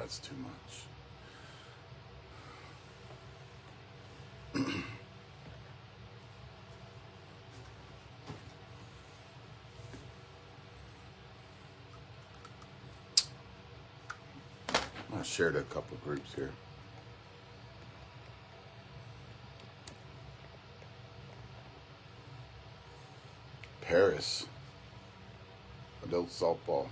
that's too much. I shared a couple of groups here. Paris, adult softball.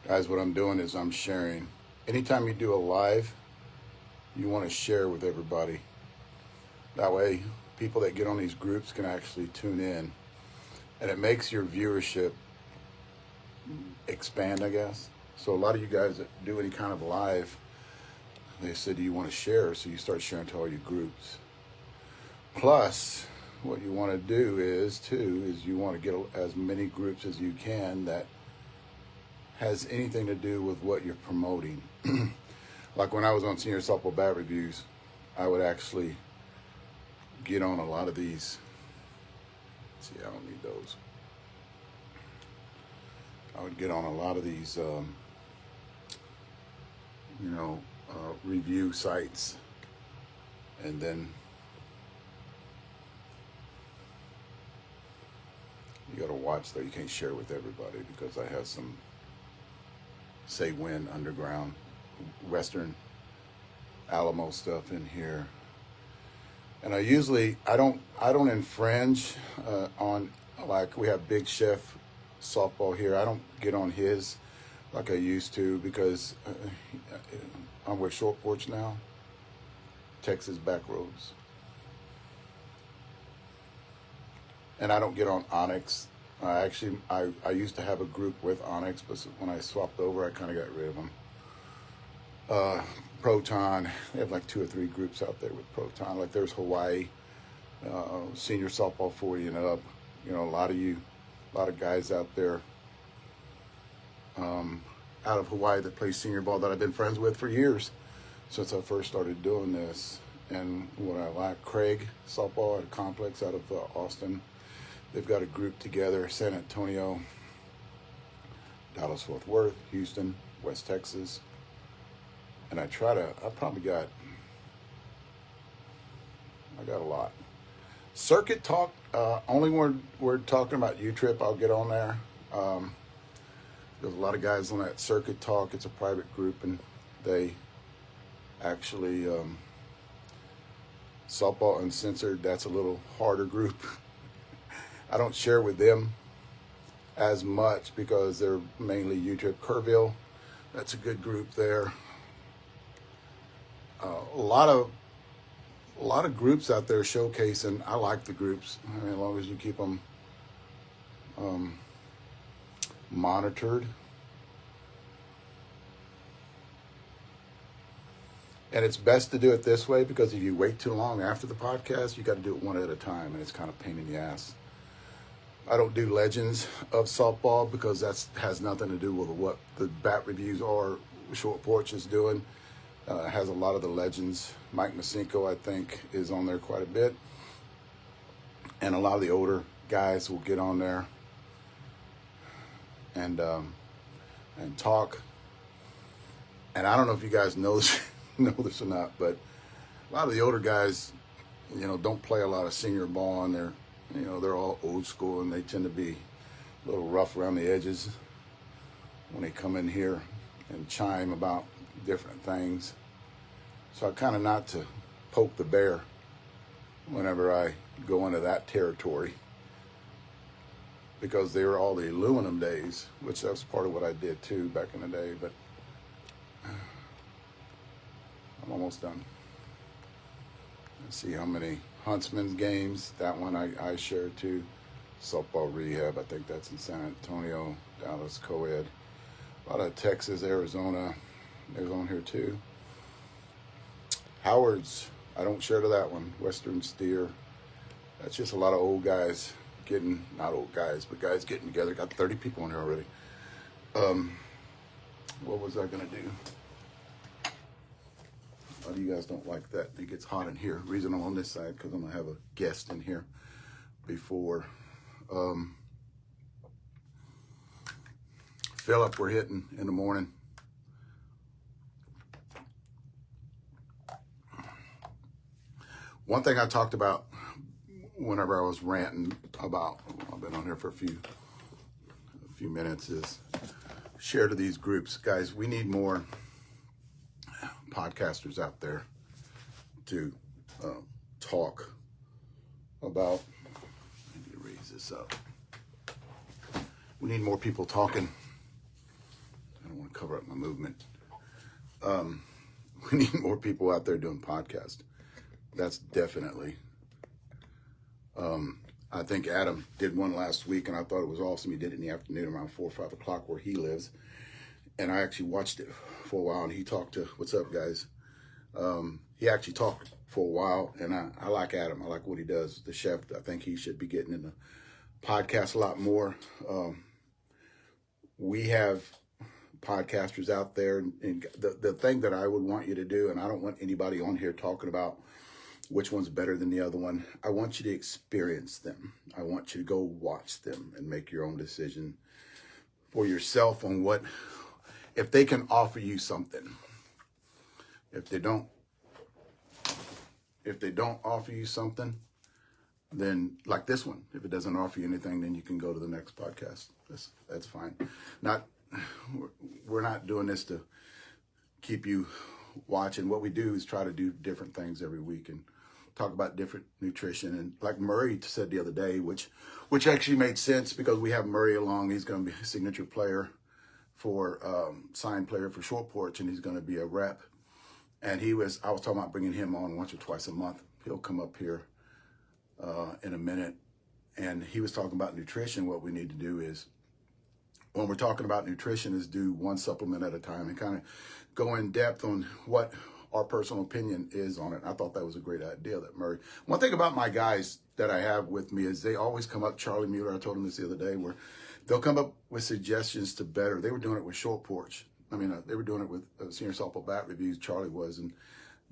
Guys, what I'm doing is I'm sharing. Anytime you do a live, you want to share with everybody. That way, people that get on these groups can actually tune in. And it makes your viewership expand, I guess. So a lot of you guys that do any kind of live, they said, do you want to share? So you start sharing to all your groups. Plus, what you want to do is you want to get as many groups as you can that has anything to do with what you're promoting. Like when I was on Senior Softball Bat Reviews, I would actually get on a lot of these. Let's see, I don't need those. I would get on a lot of these, review sites, and then you got to watch though. You can't share with everybody because I have some Say When underground Western Alamo stuff in here, and I don't infringe on, like we have Big Chef Softball here. I don't get on his like I used to because I'm with Short Porch now, Texas Backroads. And I don't get on Onyx. I used to have a group with Onyx, but when I swapped over, I kind of got rid of them. Proton, they have like 2 or 3 groups out there with Proton. Like there's Hawaii, Senior Softball 40 and up. You know, a lot of guys out there out of Hawaii that play senior ball that I've been friends with for years since I first started doing this. And what I like, Craig Softball at a complex out of Austin. They've got a group together, San Antonio, Dallas-Fort Worth, Houston, West Texas. And I probably got a lot. Circuit Talk, only when we're talking about U-Trip, I'll get on there. There's a lot of guys on that Circuit Talk. It's a private group, and they actually, Softball Uncensored, that's a little harder group. I don't share with them as much because they're mainly U-Trip. Kerrville, that's a good group there. A lot of groups out there showcasing. I like the groups. I mean, as long as you keep them monitored. And it's best to do it this way because if you wait too long after the podcast, you got to do it one at a time, and it's kind of a pain in the ass. I don't do legends of softball because that has nothing to do with what the bat reviews are. Short Porch is doing. Has a lot of the legends. Mike Masinko, I think, is on there quite a bit. And a lot of the older guys will get on there and talk. And I don't know if you guys know this or not, but a lot of the older guys, don't play a lot of senior ball, and they're all old school, and they tend to be a little rough around the edges when they come in here and chime about different things. So I kind of not to poke the bear whenever I go into that territory, because they were all the aluminum days, which that's part of what I did too back in the day. But I'm almost done. Let's see how many Huntsman's games. That one I share too. Softball Rehab, I think that's in San Antonio, Dallas co-ed. A lot of Texas, Arizona, there's on here too. Howard's, I don't share to that one. Western Steer. That's just a lot of old guys getting, not old guys, but guys getting together. Got 30 people on here already. What was I gonna do? A lot of you guys don't like that. It gets hot in here. Reason I'm on this side, because I'm gonna have a guest in here before. Phillip we're hitting in the morning. One thing I talked about whenever I was ranting about, I've been on here for a few minutes, is share to these groups. Guys, we need more podcasters out there to talk about. I need to raise this up. We need more people talking. I don't want to cover up my movement. We need more people out there doing podcasts. That's definitely. I think Adam did one last week, and I thought it was awesome. He did it in the afternoon around 4 or 5 o'clock where he lives. And I actually watched it for a while, and he talked to, what's up, guys? He actually talked for a while, and I like Adam. I like what he does, the chef. I think he should be getting in the podcast a lot more. We have podcasters out there, and the thing that I would want you to do, and I don't want anybody on here talking about which one's better than the other one. I want you to experience them. I want you to go watch them and make your own decision for yourself on what, if they can offer you something. If they don't offer you something, then like this one, if it doesn't offer you anything, then you can go to the next podcast. That's fine. We're not doing this to keep you watching. What we do is try to do different things every week and talk about different nutrition. And like Murray said the other day, which actually made sense because we have Murray along. He's going to be a signature player for signed player for Short Porch, and he's going to be a rep. And I was talking about bringing him on once or twice a month. He'll come up here in a minute. And he was talking about nutrition. What we need to do is, when we're talking about nutrition, is do one supplement at a time and kind of go in depth on what our personal opinion is on it. I thought that was a great idea that Murray. One thing about my guys that I have with me is they always come up, Charlie Mueller, I told him this the other day, where they'll come up with suggestions to better. They were doing it with Short Porch. They were doing it with Senior Softball Bat Reviews, Charlie was, and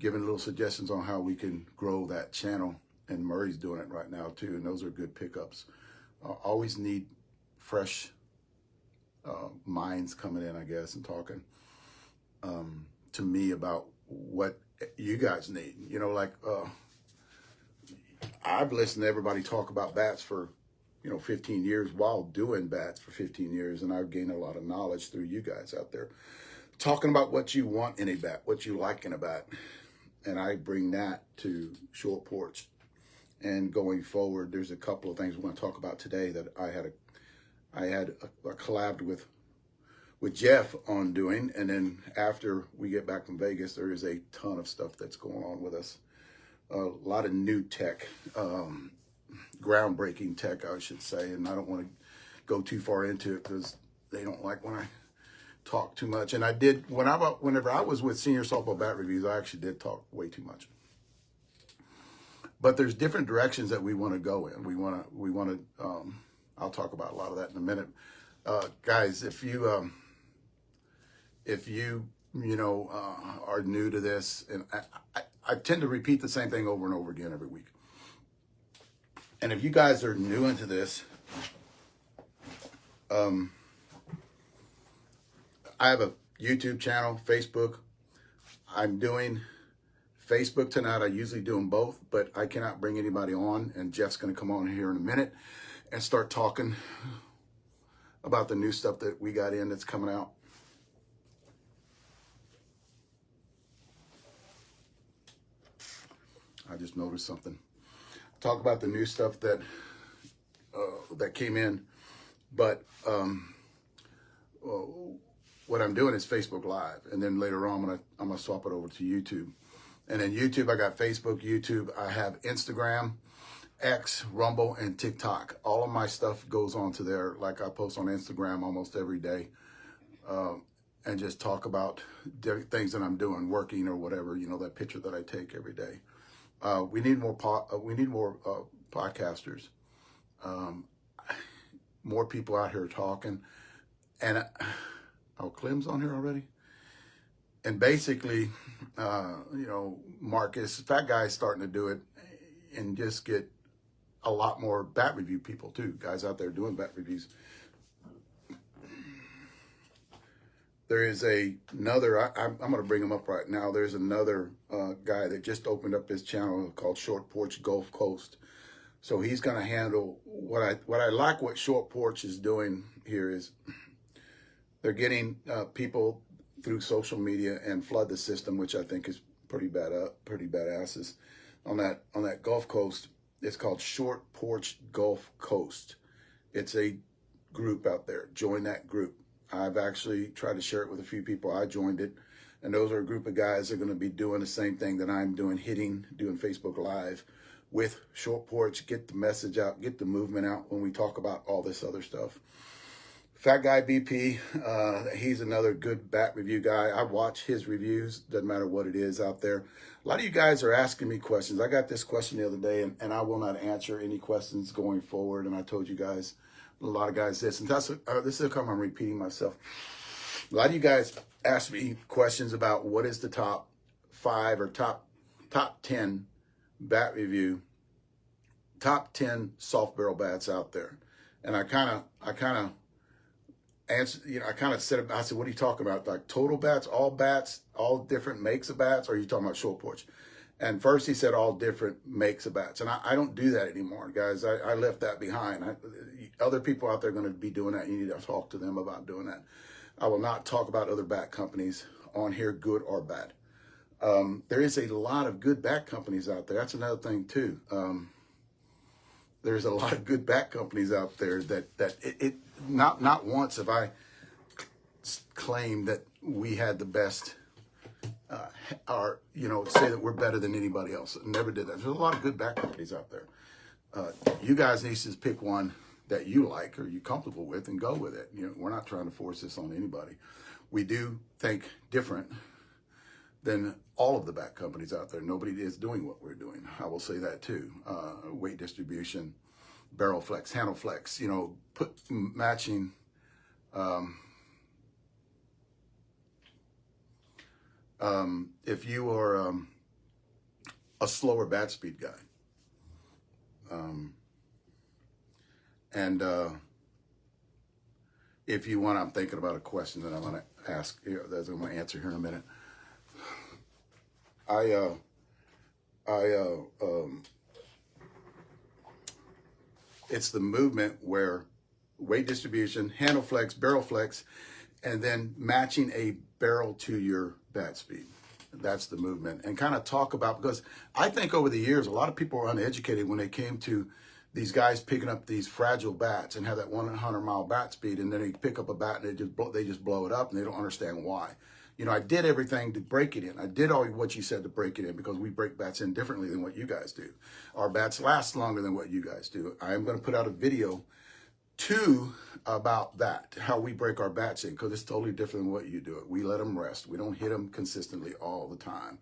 giving little suggestions on how we can grow that channel. And Murray's doing it right now too, and those are good pickups. Always need fresh minds coming in, I guess, and talking to me about what you guys need. I've listened to everybody talk about bats for 15 years while doing bats for 15 years, and I've gained a lot of knowledge through you guys out there talking about what you want in a bat, what you like in a bat, and I bring that to Short Porch. And going forward, there's a couple of things we're going to talk about today that I had a collab with Jeff on doing, and then after we get back from Vegas, there is a ton of stuff that's going on with us. A lot of new tech, groundbreaking tech, I should say, and I don't want to go too far into it because they don't like when I talk too much. And I did, whenever I was with Senior Softball Bat Reviews, I actually did talk way too much. But there's different directions that we want to go in. We want to. I'll talk about a lot of that in a minute, guys. If you are new to this, and I tend to repeat the same thing over and over again every week. And if you guys are new into this, I have a YouTube channel, Facebook. I'm doing Facebook tonight. I usually do them both, but I cannot bring anybody on, and Jeff's going to come on here in a minute and start talking about the new stuff that we got in that's coming out. I just noticed something. Talk about the new stuff that came in, but what I'm doing is Facebook Live, and then later on I'm gonna swap it over to YouTube. And then YouTube, I got Facebook, YouTube, I have Instagram, X, Rumble, and TikTok. All of my stuff goes onto there. Like I post on Instagram almost every day, and just talk about things that I'm doing, working or whatever. That picture that I take every day. We need more podcasters, more people out here talking. And Clem's on here already. And basically, Marcus, Fat Guy's starting to do it, and just get a lot more bat review people too. Guys out there doing bat reviews. there is another, I'm going to bring him up right now. There's another guy that just opened up his channel called Short Porch Gulf Coast. So he's going to handle what I like what Short Porch is doing here is they're getting people through social media and flood the system, which I think is pretty badasses. On that Gulf Coast, it's called Short Porch Gulf Coast. It's a group out there. Join that group. I've actually tried to share it with a few people. I joined it, and those are a group of guys that are going to be doing the same thing that I'm doing, doing Facebook Live with Short Porch, get the message out, get the movement out when we talk about all this other stuff. Fat Guy BP, he's another good bat review guy. I watch his reviews, doesn't matter what it is out there. A lot of you guys are asking me questions. I got this question the other day, and I will not answer any questions going forward, and I told you guys, a lot of guys this, and this is how I'm repeating myself. A lot of you guys ask me questions about what is the top 5 or top 10 bat review, top 10 soft barrel bats out there. And I kind of answer, I kind of said, I said, what are you talking about? Like total bats, all different makes of bats? Or are you talking about Short Porch? And first he said all different makes of bats. And I don't do that anymore, guys. I left that behind. Other people out there are going to be doing that. You need to talk to them about doing that. I will not talk about other bat companies on here, good or bad. There is a lot of good bat companies out there. That's another thing too. There's a lot of good bat companies out there that not once have I claimed that we had the best, say that we're better than anybody else. Never did that. There's a lot of good bat companies out there. You guys need to pick one that you like or you're comfortable with and go with it. We're not trying to force this on anybody. We do think different than all of the bat companies out there. Nobody is doing what we're doing. I will say that too. Weight distribution, barrel flex, handle flex, matching. If you are a slower bat speed guy, and if you want, I'm thinking about a question that I'm going to ask, that I'm going to answer here in a minute. It's the movement where weight distribution, handle flex, barrel flex, and then matching a barrel to your bat speed. That's the movement. And kind of talk about, because I think over the years, a lot of people are uneducated when they came to these guys picking up these fragile bats and have that 100-mile bat speed, and then they pick up a bat and they just blow it up, and they don't understand why. I did everything to break it in. I did all what you said to break it in because we break bats in differently than what you guys do. Our bats last longer than what you guys do. I am going to put out a video too about that, how we break our bats in, because it's totally different than what you do it. We let them rest. We don't hit them consistently all the time.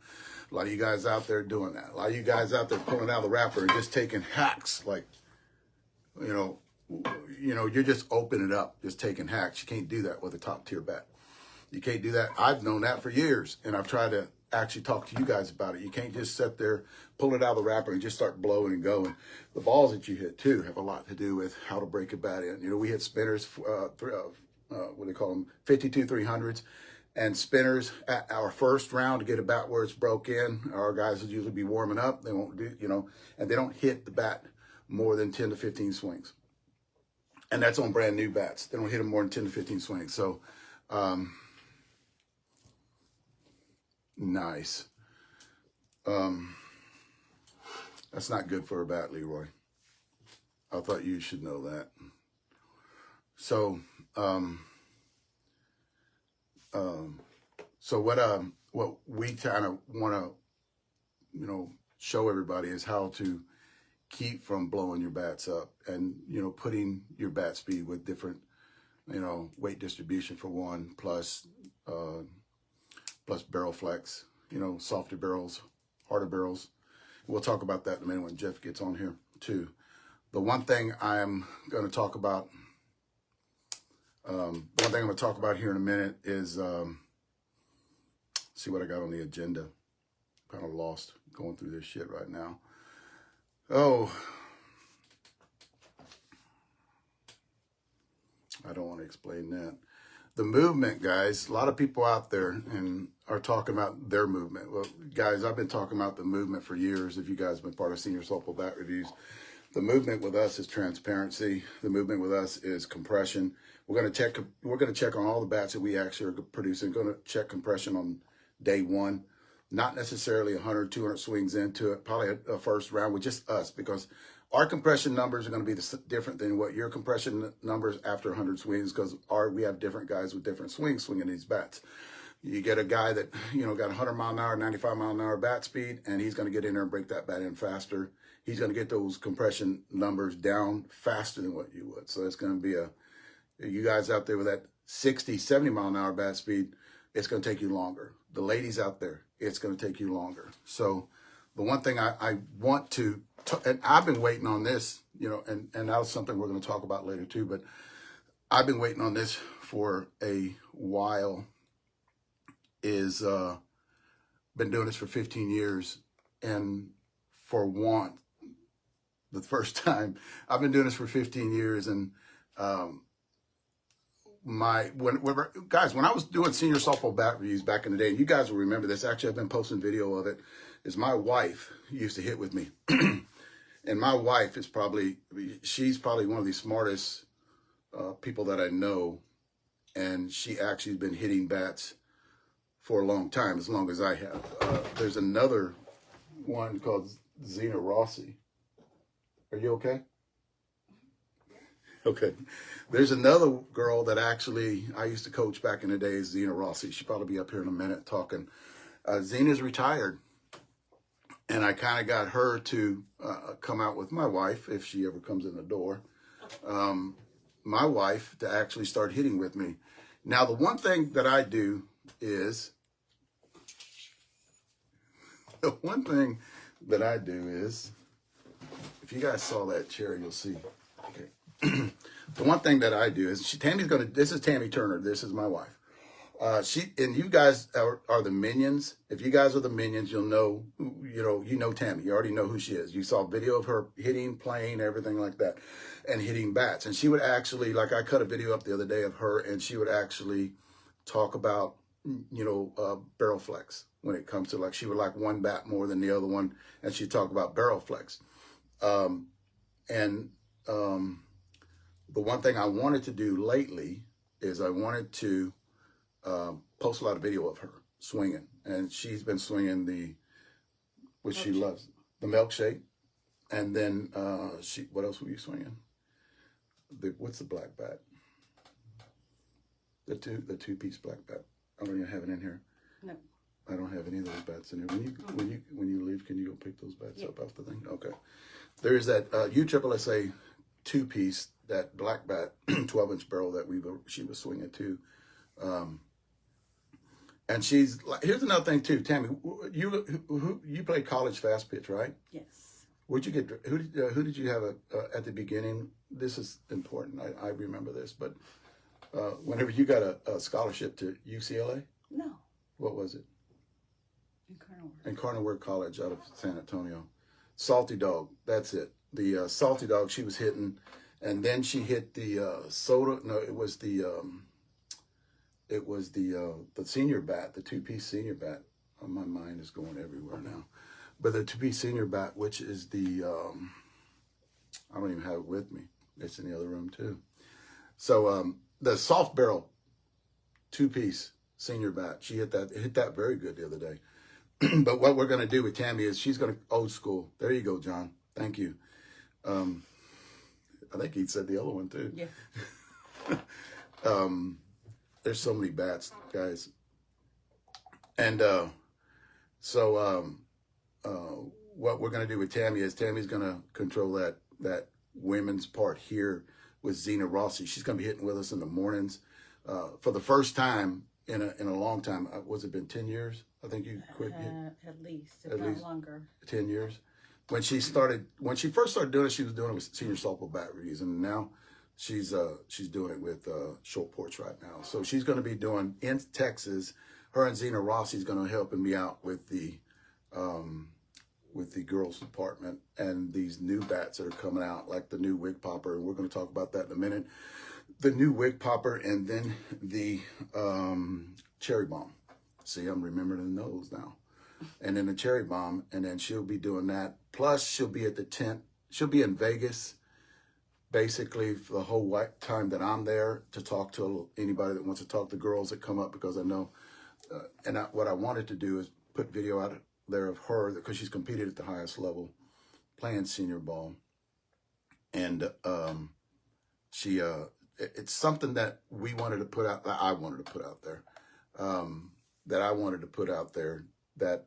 A lot of you guys out there doing that. A lot of you guys out there pulling out the wrapper and just taking hacks, like, you're just opening it up, just taking hacks. You can't do that with a top tier bat. You can't do that. I've known that for years, and I've tried to actually talk to you guys about it. You can't just sit there, pull it out of the wrapper, and just start blowing and going. The balls that you hit, too, have a lot to do with how to break a bat in. We hit spinners, what do they call them, 52 300s, and spinners at our first round to get a bat where it's broke in. Our guys will usually be warming up. They won't do, and they don't hit the bat more than 10 to 15 swings. And that's on brand new bats. They don't hit them more than 10 to 15 swings. So, nice. That's not good for a bat, Leroy. I thought you should know that. So, what we kind of want to, show everybody is how to keep from blowing your bats up, and putting your bat speed with different, weight distribution for one, plus barrel flex, softer barrels, harder barrels. We'll talk about that in a minute when Jeff gets on here too. The one thing I'm going to talk about, here in a minute is, see what I got on the agenda. Kind of lost going through this shit right now. Oh, I don't want to explain that. the movement, guys, a lot of people out there and are talking about their movement. Well, guys, I've been talking about the movement for years. If you guys have been part of Senior Softball Bat Reviews, the movement with us is transparency. The movement with us is compression. We're going to check on all the bats that we actually are producing. Going to check compression on day one. Not necessarily 100, 200 swings into it. Probably a first round with just us, because our compression numbers are going to be different than what your compression numbers after 100 swings, because we have different guys with different swings swinging these bats. You get a guy that, got 100 mile an hour, 95 mile an hour bat speed, and he's going to get in there and break that bat in faster. He's going to get those compression numbers down faster than what you would. So it's going to be you guys out there with that 60, 70 mile an hour bat speed, it's going to take you longer. The ladies out there, it's going to take you longer. So the one thing I want to, and I've been waiting on this, and that was something we're going to talk about later too, but I've been waiting on this for a while, been doing this for 15 years. And for the first time, I've been doing this for 15 years. And guys, when I was doing Senior Softball Bat Reviews back in the day, and you guys will remember this, actually I've been posting video of it, is my wife used to hit with me. And my wife she's probably one of the smartest people that I know. And she actually has been hitting bats for a long time, as long as I have. There's another one called Zena Rossi. Are you okay? Okay. There's another girl that actually I used to coach back in the day, Zena Rossi. She'll probably be up here in a minute talking. Zena's retired. And I kind of got her to come out with my wife, if she ever comes in the door, my wife to actually start hitting with me. Now, the one thing that I do is, if you guys saw that chair, you'll see. Okay. The one thing that I do is, this is Tammy Turner. This is my wife. And you guys are the minions. If you guys are the minions, you'll know, you know Tammy. You already know who she is. You saw a video of her hitting, playing, everything like that, and hitting bats. And she would actually, like, I cut a video up the other day of her, and she would actually talk about, barrel flex when it comes to, like, she would like one bat more than the other one, and she'd talk about barrel flex. The one thing I wanted to do lately is I wanted to post a lot of video of her swinging, and she's been swinging which she loves, the milkshake, and then what else were you swinging? What's the black bat? The two-piece black bat. I don't even have it in here. No, I don't have any of those bats in here. When you leave, can you go pick those bats up off the thing? Okay. There's that USSSA two-piece, that black bat, 12-inch barrel that she was swinging too. And here's another thing too, Tammy. You played college fast pitch, right? Yes. Where'd you get? Who did you have at the beginning? This is important. I remember this, but whenever you got a scholarship to UCLA? No. What was it? Incarnate Word College out of San Antonio. Salty Dog. That's it. The Salty Dog. She was hitting, and then she hit the soda. No, it was the senior bat, the two-piece senior bat. Oh, my mind is going everywhere now. But the two-piece senior bat, which is I don't even have it with me. It's in the other room too. So the soft barrel two-piece senior bat, she hit that very good the other day. But what we're going to do with Tammy is she's going to old school. There you go, John. Thank you. I think he said the other one too. Yeah. There's so many bats, guys. And what we're going to do with Tammy is Tammy's going to control that women's part here with Zena Rossi. She's going to be hitting with us in the mornings for the first time in a long time. Was it been 10 years? I think you quit. At least, if not longer. 10 years. When she first started doing it, she was doing it with Senior Softball Bat Reviews, and now she's doing it with Porch right now. So she's going to be doing in Texas. Her and Zena Rossi's going to helping me out with the girls department and these new bats that are coming out, like the new wig popper. And we're going to talk about that in a minute. the new wig popper, and then the cherry bomb. See, I'm remembering those now. And then the cherry bomb, and then she'll be doing that. Plus, she'll be at the tent. She'll be in Vegas, basically for the whole time that I'm there to talk to anybody that wants to talk to girls that come up, because I know. What I wanted to do is put video out there of her, because she's competed at the highest level, playing senior ball, and it's something that we wanted to put out. That I wanted to put out there. That I wanted to put out there. That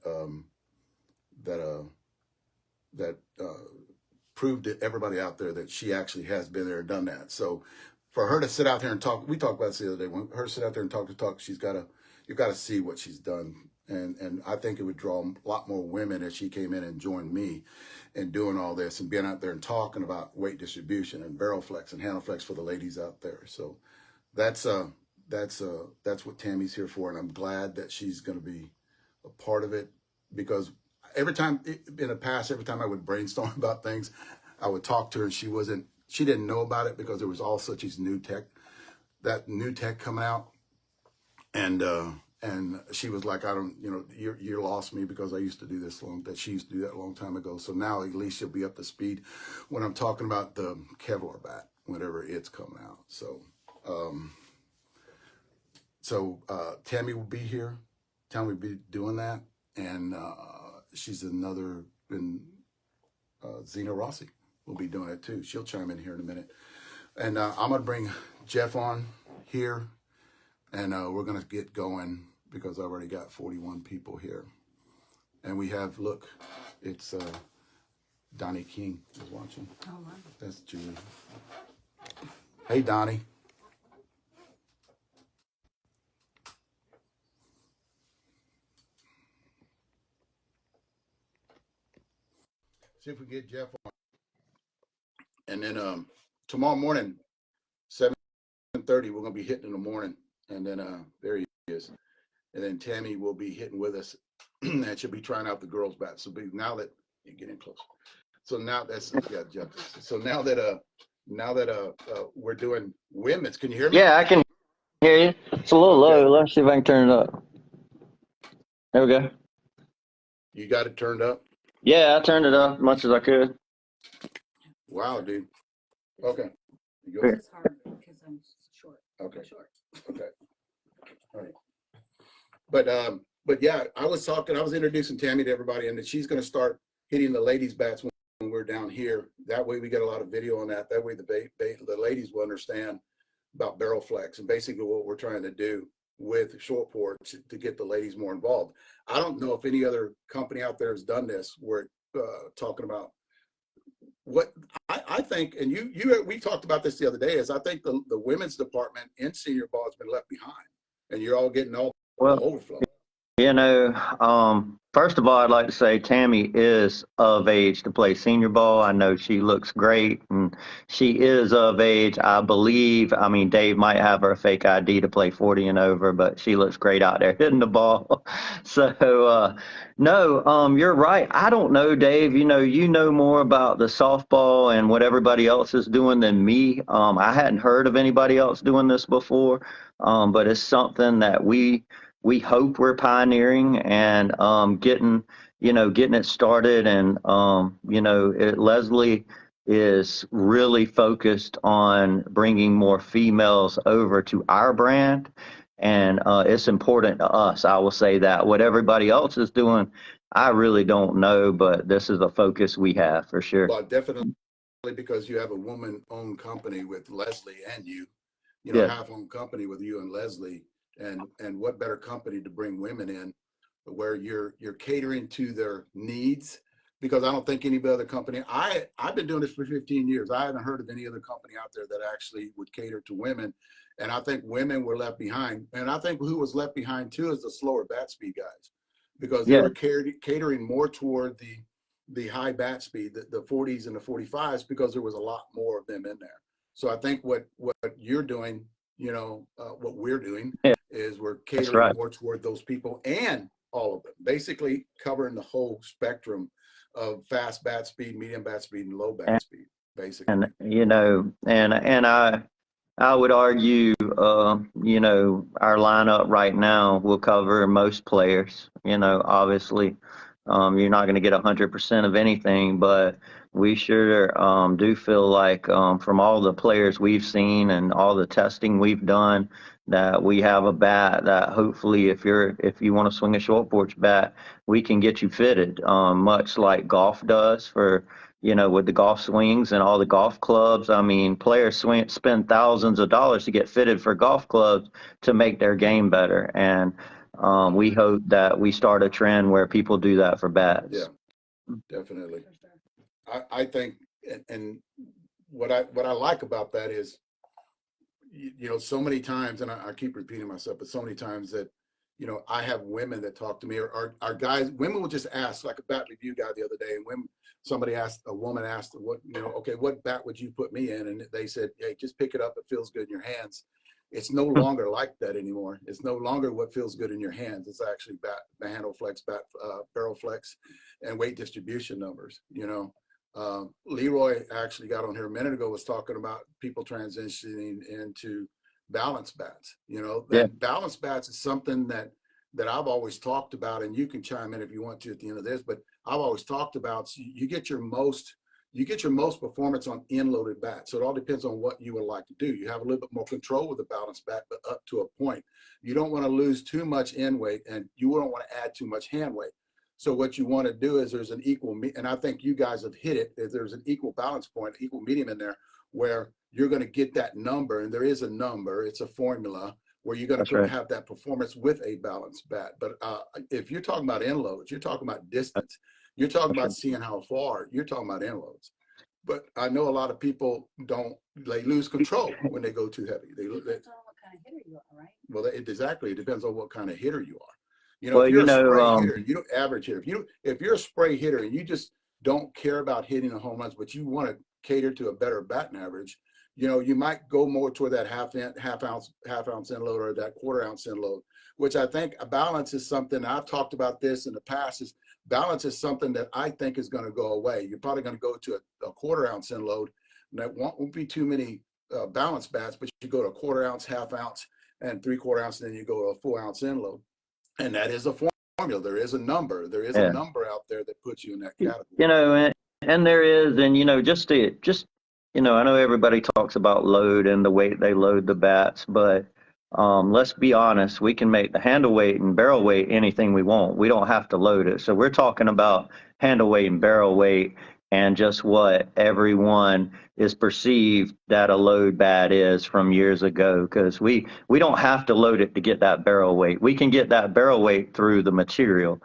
proved to everybody out there that she actually has been there and done that. So for her to sit out there and talk, we talked about this the other day. When her to sit out there and talk, you've got to see what she's done. And I think it would draw a lot more women if she came in and joined me in doing all this and being out there and talking about weight distribution and barrel flex and handle flex for the ladies out there. So that's what Tammy's here for, and I'm glad that she's going to be a part of it, because every time in the past, every time I would brainstorm about things, I would talk to her, and she didn't know about it because there was all such as new tech coming out. And she was like, I don't, you lost me, because I used to do this she used to do that a long time ago. So now at least she'll be up to speed when I'm talking about the Kevlar bat, whenever it's coming out. So Tammy will be here. Tammy will be doing that. And she's another, Zena Rossi will be doing it too. She'll chime in here in a minute. And I'm going to bring Jeff on here. And we're going to get going, because I've already got 41 people here. And we have, look, it's Donnie King is watching. Oh, wow. That's Julie. Hey, Donnie. See if we get Jeff on. And then tomorrow morning, 7:30, we're going to be hitting in the morning. And then there he is. And then Tammy will be hitting with us, and she'll be trying out the girls' bat. So now that you get in close. So now that's Jeff. So now that we're doing women's, can you hear me? Yeah, I can hear you. It's a little low. Let's see if I can turn it up. There we go. You got it turned up? Yeah, I turned it up as much as I could. Wow, dude. Okay. You go. It's hard because I'm short. Okay. I'm short. Okay. All right. But yeah, I was introducing Tammy to everybody, and that she's going to start hitting the ladies' bats when we're down here. That way we get a lot of video on that. That way the ladies will understand about barrel flex and basically what we're trying to do with short porch to get the ladies more involved. I don't know if any other company out there has done this. We're talking about what I think, and we talked about this the other day, is I think the women's department in senior ball has been left behind, and you're all getting all the overflow. First of all, I'd like to say Tammy is of age to play senior ball. I know she looks great, and she is of age, I believe. I mean, Dave might have her fake ID to play 40 and over, but she looks great out there hitting the ball. So, no, you're right. I don't know, Dave. You know more about the softball and what everybody else is doing than me. I hadn't heard of anybody else doing this before, but it's something that we hope we're pioneering and getting it started. And Leslie is really focused on bringing more females over to our brand, and it's important to us. I will say that. What everybody else is doing, I really don't know, but this is a focus we have for sure. Well, definitely, because you have a woman-owned company with Leslie and half-owned company with you and Leslie. And what better company to bring women in where you're catering to their needs, because I don't think any other company, I've been doing this for 15 years. I haven't heard of any other company out there that actually would cater to women. And I think women were left behind. And I think who was left behind too is the slower bat speed guys, because they were catering more toward the high bat speed, the 40s and the 45s, because there was a lot more of them in there. So I think what you're doing, what we're doing is we're catering more toward those people, and all of them, basically covering the whole spectrum of fast bat speed, medium bat speed, and low bat speed, basically. And I would argue, you know, our lineup right now will cover most players. You know, obviously, you're not going to get 100% of anything, but we sure do feel like from all the players we've seen and all the testing we've done, that we have a bat that hopefully, if you want to swing a short porch bat, we can get you fitted, much like golf does for, you know, with the golf swings and all the golf clubs. I mean, players spend thousands of dollars to get fitted for golf clubs to make their game better. And we hope that we start a trend where people do that for bats. Yeah, definitely. For sure. I think, and what I like about that is, you know, so many times, and I keep repeating myself, but so many times that, you know, I have women that talk to me, or guys, women will just ask, like a bat review guy the other day, and when a woman asked, what, you know, okay, what bat would you put me in? And they said, hey, just pick it up. It feels good in your hands. It's no longer like that anymore. It's no longer what feels good in your hands. It's actually the handle flex, barrel flex, and weight distribution numbers, you know. Leroy actually got on here a minute ago, was talking about people transitioning into balance bats. You know, Yeah, that balance bats is something that I've always talked about, and you can chime in if you want to at the end of this, but I've always talked about, so you get your most performance on end-loaded bats. So it all depends on what you would like to do. You have a little bit more control with a balance bat, but up to a point. You don't want to lose too much end weight, and you don't want to add too much hand weight. So what you want to do is there's an equal, and I think you guys have hit it, is there's an equal balance point, equal medium in there, where you're going to get that number, and there is a number, it's a formula, where you're going that's to right. have that performance with a balanced bat. But if you're talking about end loads, you're talking about distance, you're talking That's about right. seeing how far, you're talking about end loads. But I know a lot of people they lose control when they go too heavy. Depends on what kind of hitter you are, right? Well, exactly. It depends on what kind of hitter you are. You know, Well, if you you're a know, spray hitter, you don't average hitter. If you're a spray hitter and you just don't care about hitting the home runs, but you want to cater to a better batting average, you know, you might go more toward that half ounce end load, or that quarter ounce end load, which I think a balance is something. I've talked about this in the past. Is balance is something that I think is going to go away. You're probably going to go to a quarter ounce end load, and that won't be too many balance bats, but you go to a quarter ounce, half ounce, and 3/4 ounce, and then you go to a full ounce end load. And that is a formula. There is a number. There is a yeah, number out there that puts you in that you category. know, and there is, and you know, you know, I know everybody talks about load and the weight they load the bats, but let's be honest, we can make the handle weight and barrel weight anything we want. We don't have to load it. So we're talking about handle weight and barrel weight, and just what everyone is perceived that a load bat is from years ago, because we don't have to load it to get that barrel weight. We can get that barrel weight through the material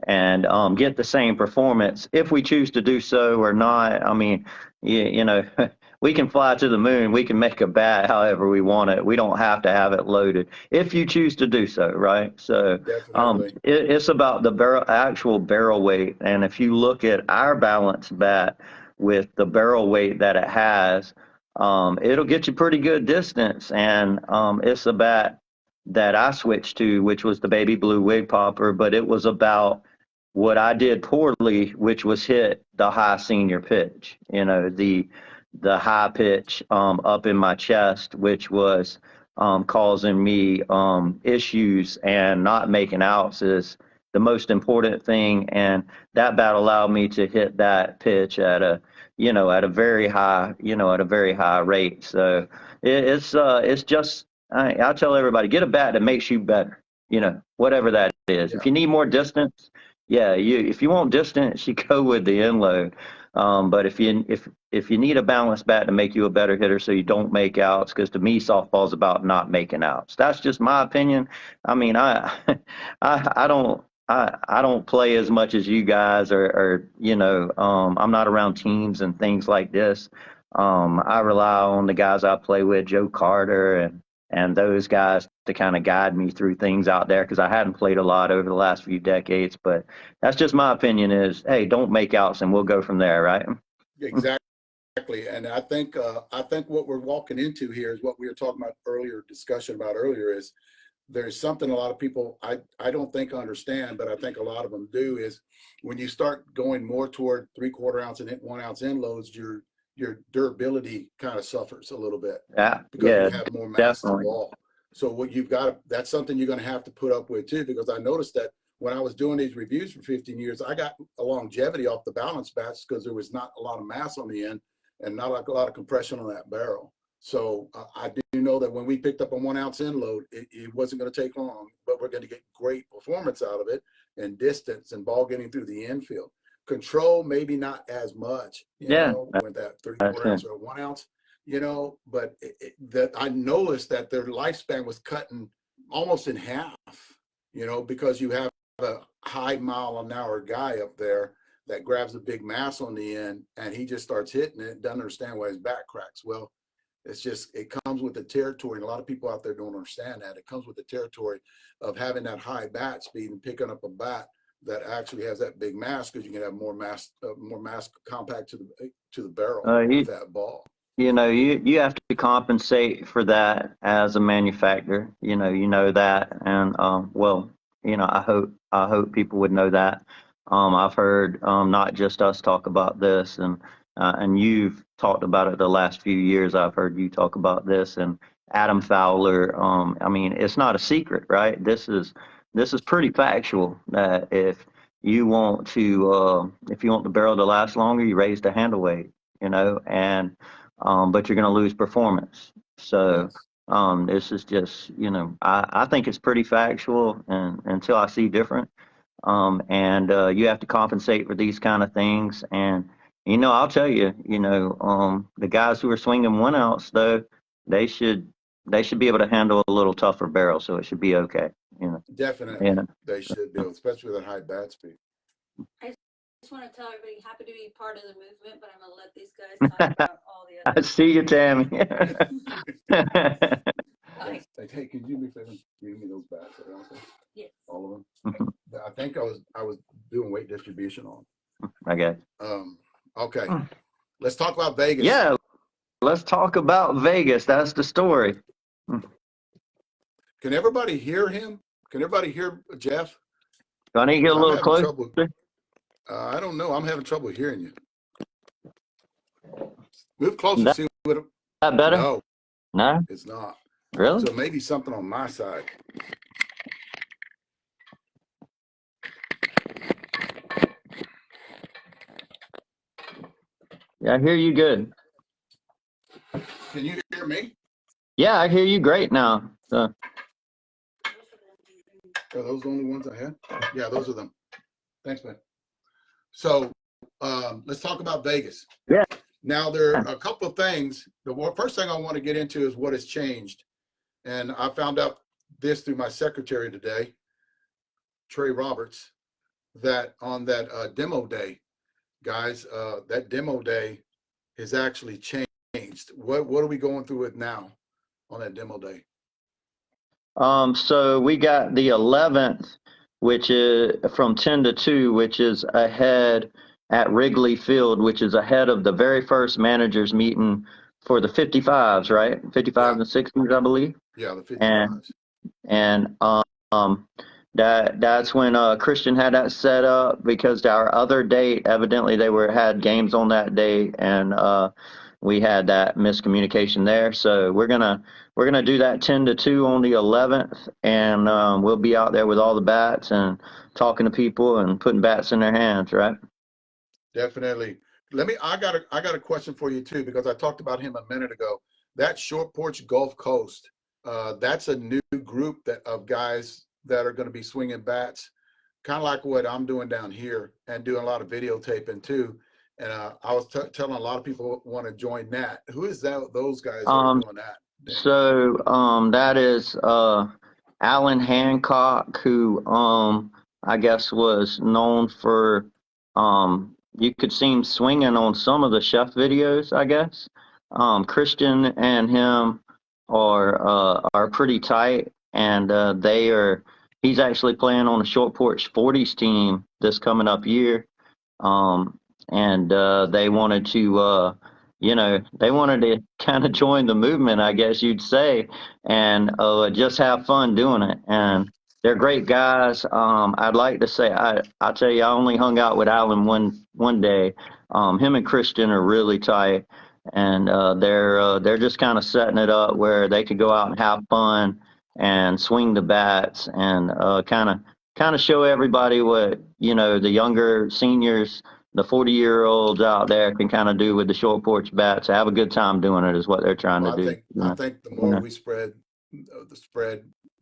and get the same performance if we choose to do so or not. I mean, you know, we can fly to the moon. We can make a bat however we want it. We don't have to have it loaded if you choose to do so, right? So Definitely. it's about the actual barrel weight. And if you look at our balance bat with the barrel weight that it has, it'll get you pretty good distance. And it's a bat that I switched to, which was the baby blue wig popper, but it was about what I did poorly, which was hit the high senior pitch, you know, the high pitch up in my chest, which was causing me issues, and not making outs is the most important thing. And that bat allowed me to hit that pitch at a, you know, at a very high, you know, at a very high rate. So it's just, I tell everybody, get a bat that makes you better, you know, whatever that is. If Yeah. you need more distance, yeah, if you want distance, you go with the end load. But if you need a balanced bat to make you a better hitter, so you don't make outs, because to me softball's about not making outs. That's just my opinion. I mean, I don't play as much as you guys, or you know, I'm not around teams and things like this. I rely on the guys I play with, Joe Carter and those guys, to kind of guide me through things out there, because I hadn't played a lot over the last few decades. But that's just my opinion is, hey, don't make outs and we'll go from there, right? Exactly. And I think what we're walking into here is what we were talking about earlier, discussion about earlier, is there's something a lot of people I don't think understand, but I think a lot of them do, is when you start going more toward 3/4 ounce and 1 ounce end loads, your durability kind of suffers a little bit Yeah, because yeah, you have more mass to the definitely. ball. So what you've got, that's something you're going to have to put up with too, because I noticed that when I was doing these reviews for 15 years, I got a longevity off the balance bats because there was not a lot of mass on the end and not like a lot of compression on that barrel. So I do know that when we picked up a 1 ounce end load, it wasn't going to take long, but we're going to get great performance out of it and distance and ball getting through the infield. Control, maybe not as much, you Yeah, know, with that that's 3/4 it. ounce or 1 ounce, you know, but that I noticed that their lifespan was cutting almost in half, you know, because you have a high mile-an-hour guy up there that grabs a big mass on the end and he just starts hitting it, doesn't understand why his back cracks. Well, it's just, it comes with the territory. And a lot of people out there don't understand that. It comes with the territory of having that high bat speed and picking up a bat that actually has that big mass, because you can have more mass compact to the barrel You with that ball. you have to compensate for that as a manufacturer. You know that, and well, I hope people would know that. I've heard not just us talk about this, and you've talked about it the last few years. I've heard you talk about this, and Adam Fowler. I mean, it's not a secret, right? This is pretty factual that if you want the barrel to last longer, you raise the handle weight. And but you're going to lose performance. So Yes. this is just, I think it's pretty factual, and until I see different. And you have to compensate for these kind of things. And I'll tell you, the guys who are swinging 1 ounce though, they should be able to handle a little tougher barrel, so it should be okay. Definitely, Yeah. they should be, especially with that high bat speed. I just want to tell everybody, happy to be part of the movement, but I'm going to let these guys talk about all the I other. see you, Tammy. Bye. Hey, could you do me a favor? Give me those bats. Yes. All of them. I think I was doing weight distribution on. I guess. Okay, let's talk about Vegas. Yeah, let's talk about Vegas. That's the story. Can everybody hear him? Can everybody hear Jeff? Do I need to get a I'm little having closer? trouble. I don't know. I'm having trouble hearing you. Move closer. That, See what? that better? No, No? it's not. Really? So maybe something on my side. Yeah, I hear you good. Can you hear me? Yeah, I hear you great now. So, Are those the only ones I had? Yeah, those are them. Thanks, man. So let's talk about Vegas. yeah. Now, there are a couple of things. The first thing I want to get into is what has changed. And I found out this through my secretary today, Trey Roberts, that on that demo day, guys, that demo day has actually changed. What are we going through with now on that demo day? So we got the 11th, which is from 10 to 2, which is ahead at Wrigley Field, which is ahead of the very first managers meeting for the 55s, right? 55s and 60s, I believe. Yeah, the 55s. And that's when Christian had that set up, because our other date, evidently they had games on that date, and we had that miscommunication there. So we're gonna do that 10 to 2 on the 11th, and we'll be out there with all the bats and talking to people and putting bats in their hands, right? Definitely. I got a question for you too, because I talked about him a minute ago. That Short Porch Gulf Coast, that's a new group of guys that are going to be swinging bats, kind of like what I'm doing down here and doing a lot of videotaping too. And I was telling a lot of people want to join that. Who is that? Those guys that are doing that? So that is Alan Hancock, who I guess was known for you could see him swinging on some of the chef videos, I guess. Christian and him are pretty tight, and he's actually playing on the Short Porch 40s team this coming up year. And they wanted to they wanted to kind of join the movement, I guess you'd say, and just have fun doing it. And they're great guys. I'd like to say I tell you, I only hung out with Alan one day. Him and Christian are really tight, and they're just kind of setting it up where they could go out and have fun and swing the bats and kind of show everybody what the younger seniors, the 40-year-olds out there can kind of do with the short porch bats. Have a good time doing it is what they're trying to Well, do. I think the more we spread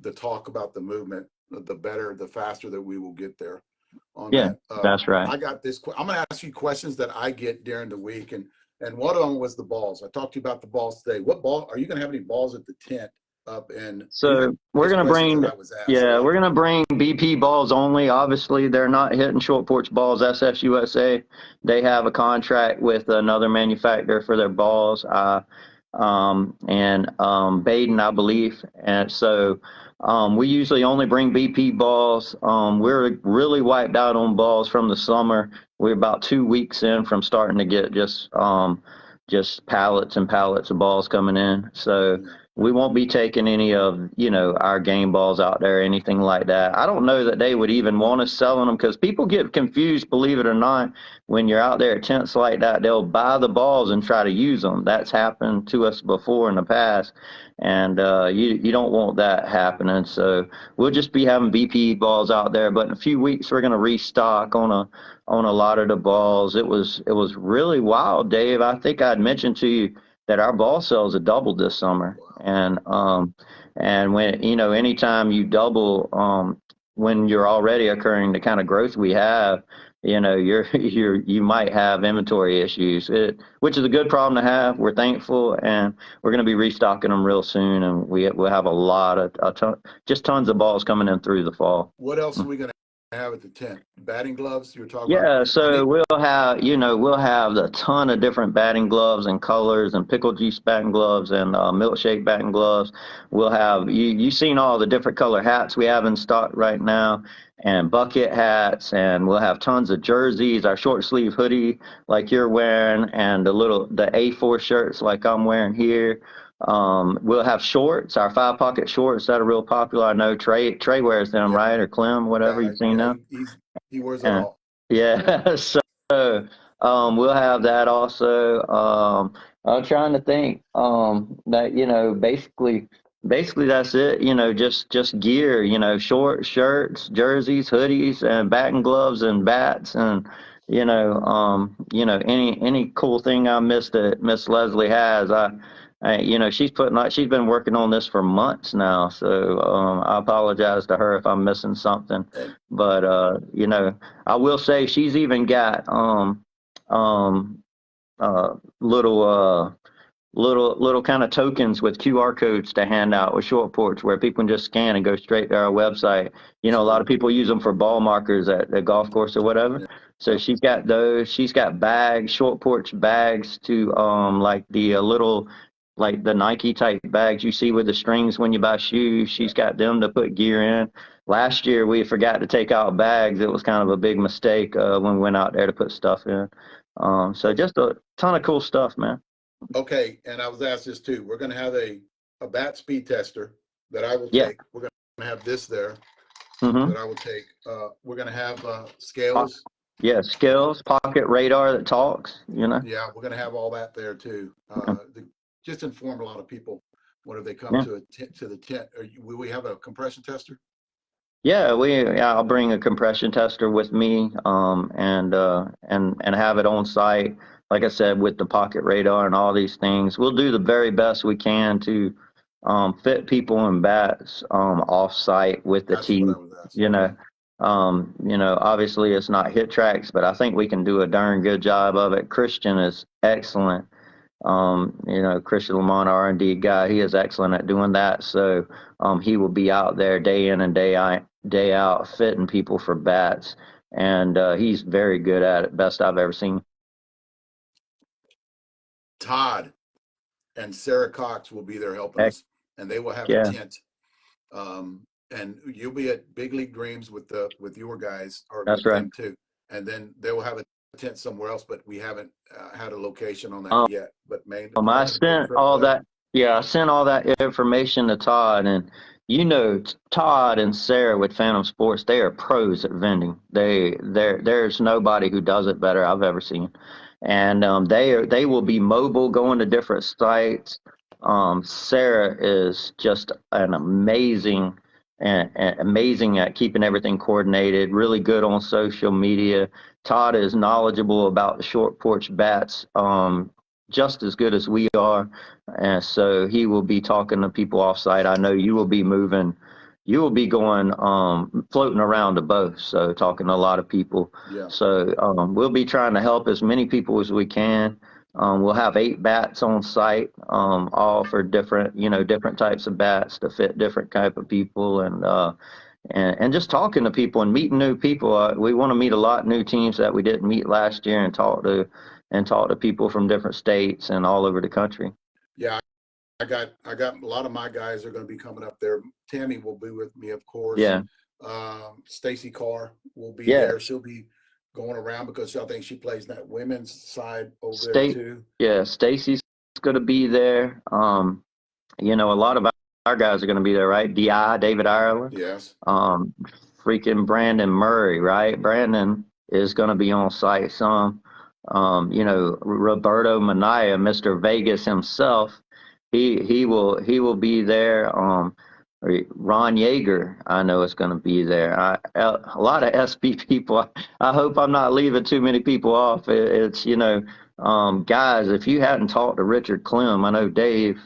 the talk about the movement, the better, the faster that we will get there on Yeah, that. that's right. I got this. I'm going to ask you questions that I get during the week, and one of them was the balls. I talked to you about the balls today. What ball are you going to have any balls at the tent up? And So we're gonna questions bring, that I was asked. yeah, we're gonna bring BP balls only. Obviously, they're not hitting short porch balls. SSUSA, they have a contract with another manufacturer for their balls, and Baden, I believe. And so we usually only bring BP balls. We're really wiped out on balls from the summer. We're about 2 weeks in from starting to get just pallets and pallets of balls coming in. So we won't be taking any of, our game balls out there, anything like that. I don't know that they would even want us selling them because people get confused, believe it or not. When you're out there at tents like that, they'll buy the balls and try to use them. That's happened to us before in the past, and you don't want that happening. So we'll just be having BP balls out there. But in a few weeks, we're going to restock on a lot of the balls. It was really wild, Dave. I think I'd mentioned to you that our ball sales have doubled this summer. And when, anytime you double, when you're already occurring the kind of growth we have, you might have inventory issues, which is a good problem to have. We're thankful, and we're going to be restocking them real soon. And we'll have just tons of balls coming in through the fall. What else are we going to have at the tent? Batting gloves you were talking about? Yeah, so we'll have a ton of different batting gloves and colors and pickle juice batting gloves and milkshake batting gloves. We'll have you've seen all the different color hats we have in stock right now, and bucket hats, and we'll have tons of jerseys, our short sleeve hoodie like you're wearing, and the A4 shirts like I'm wearing here. We'll have shorts, our 5-pocket shorts that are real popular. I know Trey wears them, right? Or Clem, whatever, you've seen them. He wears it all. Yeah, so we'll have that also. I'm trying to think that basically that's it. Just gear. Short shirts, jerseys, hoodies, and batting gloves and bats, and any cool thing I missed that Miss Leslie has. She's been working on this for months now, so I apologize to her if I'm missing something. But I will say she's even got little kind of tokens with QR codes to hand out with short porch where people can just scan and go straight to our website. A lot of people use them for ball markers at the golf course or whatever. So she's got those. She's got bags, short porch bags to like the little, like the Nike type bags you see with the strings when you buy shoes. She's got them to put gear in. Last year we forgot to take out bags. It was kind of a big mistake when we went out there to put stuff in. So just a ton of cool stuff, man. Okay, and I was asked this too. We're going to have a bat speed tester that I will take. We're going to have this there that I will take. We're going to have scales. Yeah, scales, pocket radar that talks, Yeah, we're going to have all that there too. Just inform a lot of people whenever they come to the tent. Will we have a compression tester? Yeah, I'll bring a compression tester with me, and have it on site. Like I said, with the pocket radar and all these things, we'll do the very best we can to fit people in bats off site with the tee. Obviously it's not hit tracks, but I think we can do a darn good job of it. Christian is excellent. Christian Lamont, R&D guy, he is excellent at doing that. So he will be out there day in and day out fitting people for bats, and he's very good at it. Best I've ever seen. Todd and Sarah Cox will be there helping us, and they will have a tent. And you'll be at Big League Dreams with your guys, or that's with right. them too. And then they will have a tent somewhere else, but we haven't had a location on that yet. But I sent all that. Yeah, I sent all that information to Todd, and Todd and Sarah with Phantom Sports, they are pros at vending. There's nobody who does it better I've ever seen. And they will be mobile, going to different sites. Sarah is just an amazing at keeping everything coordinated, really good on social media. Todd is knowledgeable about the short porch bats, just as good as we are. And so he will be talking to people off site. I know you will be going, floating around to both. So talking to a lot of people. Yeah. So, we'll be trying to help as many people as we can. We'll have 8 bats on site, all for different types of bats to fit different type of people, and just talking to people and meeting new people. We want to meet a lot of new teams that we didn't meet last year, and talk to people from different states and all over the country. Yeah, I got a lot of my guys are going to be coming up there. Tammy will be with me, of course. Yeah. Stacy Carr will be Yeah. there. She'll be going around because I think she plays that women's side over there too. Yeah, Stacy's going to be there. A lot of our guys are going to be there, right? David Ireland. Yes. Freaking Brandon Murray, right? Brandon is going to be on site some. Roberto Manaya, Mr. Vegas himself, he will be there. Ron Yeager, I know, is going to be there. A lot of SB people. I hope I'm not leaving too many people off. It's guys, if you hadn't talked to Richard Clem, I know Dave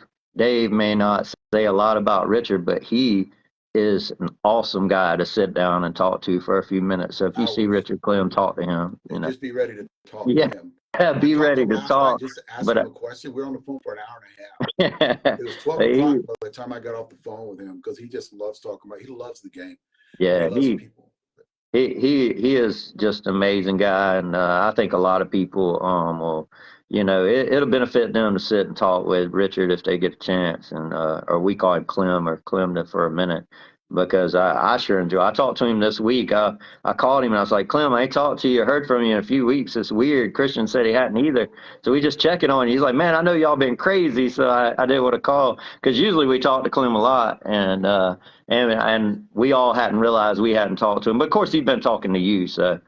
may not say a lot about Richard, but he is an awesome guy to sit down and talk to for a few minutes. So if you see Richard Clem, talk to him. Just be ready to talk Yeah. to him. Yeah, be ready to talk. Just ask him a question. We were on the phone for an hour and a half. It was 12 o'clock by the time I got off the phone with him, because he just loves talking about. He loves the game. Yeah, he loves people. He is just an amazing guy, and I think a lot of people will, it'll benefit them to sit and talk with Richard if they get a chance, and or we call him Clem, or Clem for a minute, because I sure enjoy. I talked to him this week. I called him and I was like, Clem, I ain't talked to you or heard from you in a few weeks. It's weird. Christian said he hadn't either. So we just checking on you. He's like, man, I know y'all been crazy, so I did want to call, because usually we talk to Clem a lot, and we all hadn't realized we hadn't talked to him. But of course, he's been talking to you. So,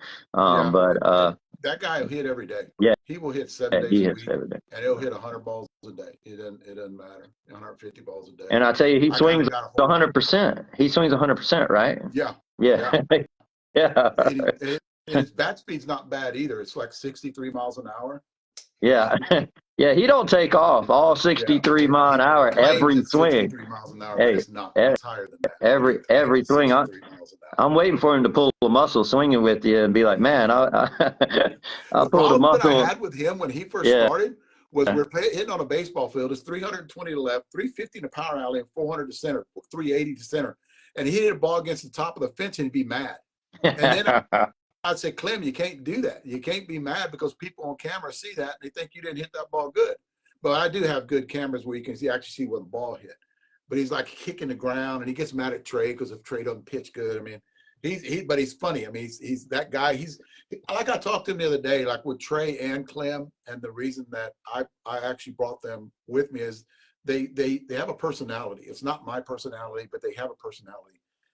that guy will hit every day. Yeah, he will hit 7 days a week, every day, and he'll hit 100 balls a day. It doesn't matter. 150 balls a day. And I tell you, he swings 100%. He swings 100%, right? Yeah. Yeah. Yeah. His bat speed's not bad either. It's like 63 miles an hour. Yeah. Yeah, he don't take off all 63 mile an hour every swing. 63 miles an hour, but it's not. It's higher than that. Every swing. I'm waiting for him to pull a muscle swinging with you and be like, man, I'll pull the muscle. That I had with him when he first started was we're hitting on a baseball field. It's 320 to left, 350 in the power alley, and 400 to center, 380 to center. And he hit a ball against the top of the fence and he'd be mad. And then I'd say, Clem, you can't do that. You can't be mad, because people on camera see that and they think you didn't hit that ball good. But I do have good cameras where you can actually see where the ball hit. But he's like kicking the ground, and he gets mad at Trey because if Trey doesn't pitch good. I mean, but he's funny. I mean, he's that guy. He's like, I talked to him the other day, like with Trey and Clem, and the reason that I actually brought them with me is they have a personality. It's not my personality, but they have a personality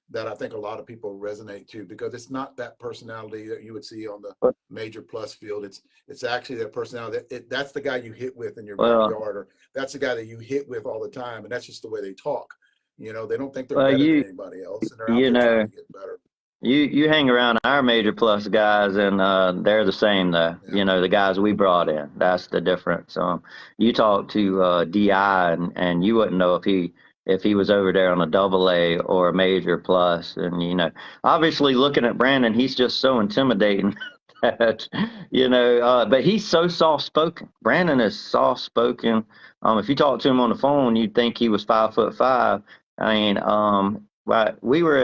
that I think a lot of people resonate to, because it's not that personality that you would see on the major plus field. It's actually that personality. That's the guy you hit with in your backyard, or that's the guy that you hit with all the time, and that's just the way they talk. They don't think they're better than anybody else, and they're out there trying to get better. You hang around our major plus guys, and they're the same though. Yeah. The guys we brought in, that's the difference. You talk to DI, and you wouldn't know if he was over there on a AA or a major plus. And obviously looking at Brandon, he's just so intimidating that but he's so soft spoken. Brandon is soft spoken. If you talk to him on the phone, you'd think he was 5'5". I mean, we were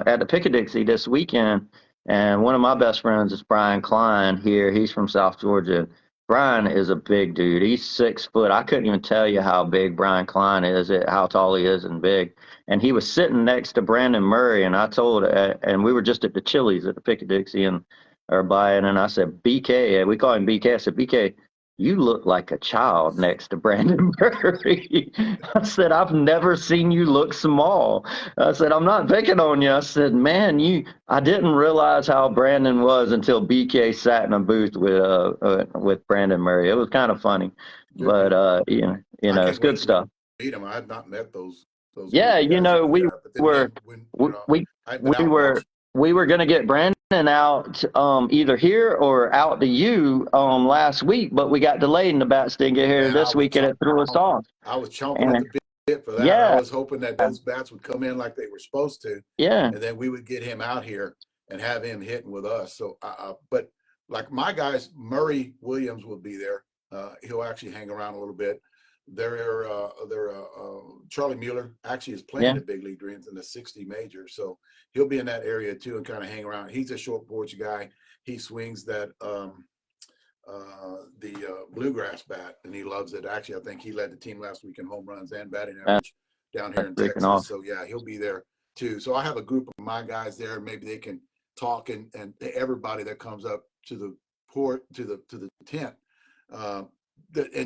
at the Pick-a-Dixie this weekend, and one of my best friends is Brian Klein here. He's from South Georgia. Brian is a big dude. He's 6 foot. I couldn't even tell you how big Brian Klein is, how tall he is and big. And he was sitting next to Brandon Murray, and and we were just at the Chili's at the Pick-a-Dixie and and I said, BK, we call him BK. I said, BK, you look like a child next to Brandon Murray. I said, I've never seen you look small. I said, I'm not picking on you. I said, man, I didn't realize how Brandon was until BK sat in a booth with Brandon Murray. It was kind of funny, Good deal. but I it's can't good wait to stuff. meet him. I had not met those group Yeah, of guys over we there. But then were again, when we I hadn't been out were much. going to get Brandon out either here or out to you last week, but we got delayed and the bats didn't get here Man, this week and it threw us off. I was chomping at And the bit for that. I yeah, was hoping that those bats would come in like they were supposed to, yeah, and then we would get him out here and have him hitting with us. So, but like my guys, Murray Williams will be there. He'll actually hang around a little bit. Charlie Mueller actually is playing yeah. at Big League Dreams in the 60 major, so he'll be in that area too and kind of hang around. He's a short porch guy. He swings that bluegrass bat, and he loves it. Actually, I think he led the team last week in home runs and batting average down here in Freaking Texas. awesome. So yeah, he'll be there too. So I have a group of my guys there. Maybe they can talk and everybody that comes up to the port to the tent, and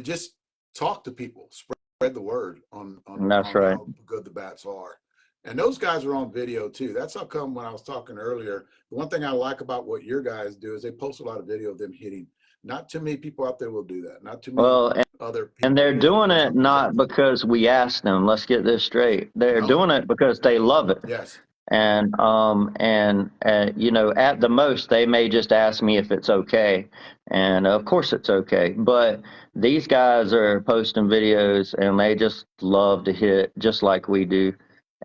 just talk to people, spread the word on That's right. how good the bats are. And those guys are on video too. That's how come when I was talking earlier, the one thing I like about what your guys do is they post a lot of video of them hitting. Not too many people out there will do that. Not too many Well, other and people they're doing it companies out not there. because we asked them. Let's get this straight. They're No. doing it because they love it. Yes. And at the most they may just ask me if it's okay, and of course it's okay. But these guys are posting videos and they just love to hit just like we do,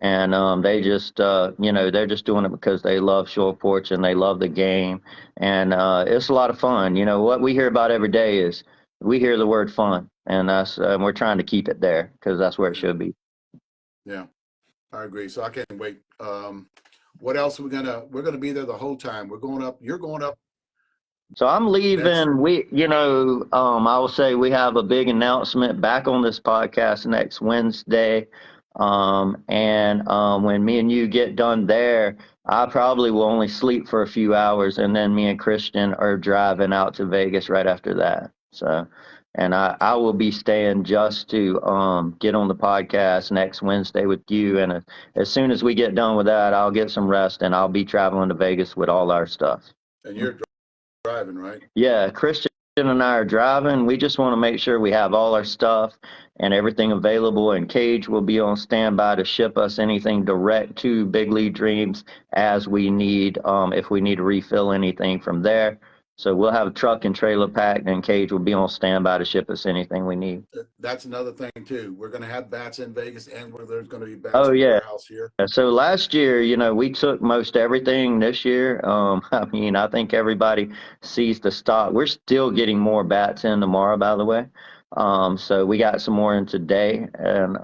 and they just they're just doing it because they love short porch and they love the game, and it's a lot of fun. What we hear about every day is we hear the word fun, and we're trying to keep it there because that's where it should be. Yeah. I agree. So I can't wait. What else we're gonna be there the whole time. We're going up. You're going up. So I'm Next. leaving. I will say we have a big announcement back on this podcast next Wednesday. When me and you get done there, I probably will only sleep for a few hours, and then me and Christian are driving out to Vegas right after that. So, and I will be staying just to get on the podcast next Wednesday with you. And as soon as we get done with that, I'll get some rest and I'll be traveling to Vegas with all our stuff. And you're driving, right? Yeah, Christian and I are driving. We just want to make sure we have all our stuff and everything available, and Cage will be on standby to ship us anything direct to Big League Dreams as we need, if we need to refill anything from there. So we'll have a truck and trailer packed, and Cage will be on standby to ship us anything we need. That's another thing too. We're going to have bats in Vegas, and there's going to be bats Oh, in the yeah. warehouse here. So last year, we took most everything. This year, I think everybody sees the stock. We're still getting more bats in tomorrow, by the way. So we got some more in today, and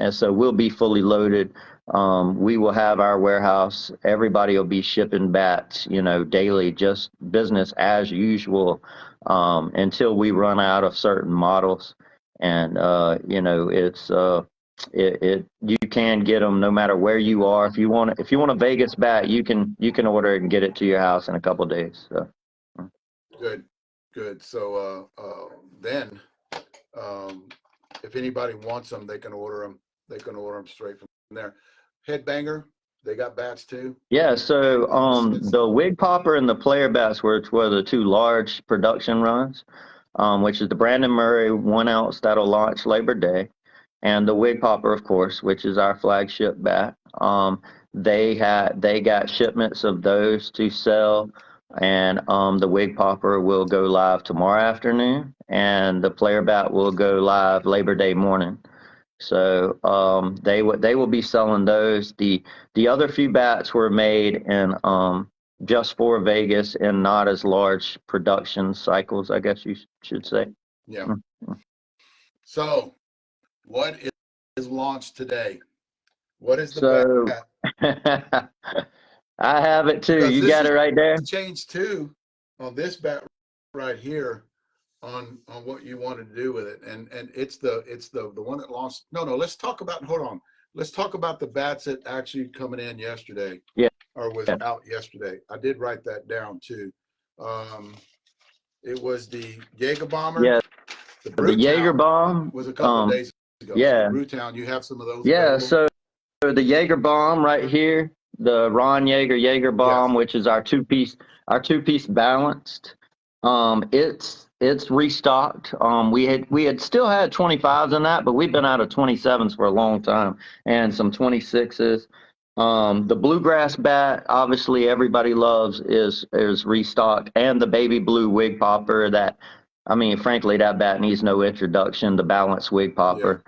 so we'll be fully loaded. We will have our warehouse. Everybody will be shipping bats, daily, just business as usual, until we run out of certain models. And it's you can get them no matter where you are. If you want a Vegas bat, you can order it and get it to your house in a couple of days. So. Good. So then, if anybody wants them, they can order them. They can order them straight from there. Headbanger, they got bats too. Yeah. So the Wig Popper and the Player Bats were the two large production runs, which is the Brandon Murray 1 ounce that'll launch Labor Day, and the Wig Popper, of course, which is our flagship bat. They got shipments of those to sell, and the Wig Popper will go live tomorrow afternoon, and the Player Bat will go live Labor Day morning. So they will be selling those. The other few bats were made in just for Vegas and not as large production cycles, I guess you should say. Yeah. So, what is launched today? What is the bat? I have it too. Because You got it right there. Change too on this bat right here on what you want to do with it, and it's the one that launched. No, let's talk about. Hold on. Let's talk about the bats that actually coming in yesterday. Yeah. Or was out yesterday. I did write that down too. It was the Jaeger bomber. Yeah, The the Jaeger Brewtown bomb. was a couple of days ago. So the Yeah, Brewtown, you have some of those yeah. available? So the Jaeger bomb right here, the Ron Jaeger Yes. bomb, which is our two piece balanced. It's restocked. We had still had 25s in that, but we've been out of 27s for a long time, and some 26s. The bluegrass bat, obviously everybody loves, is restocked, and the baby blue wig popper. That, I mean, frankly, that bat needs no introduction. The balanced wig Yeah. popper.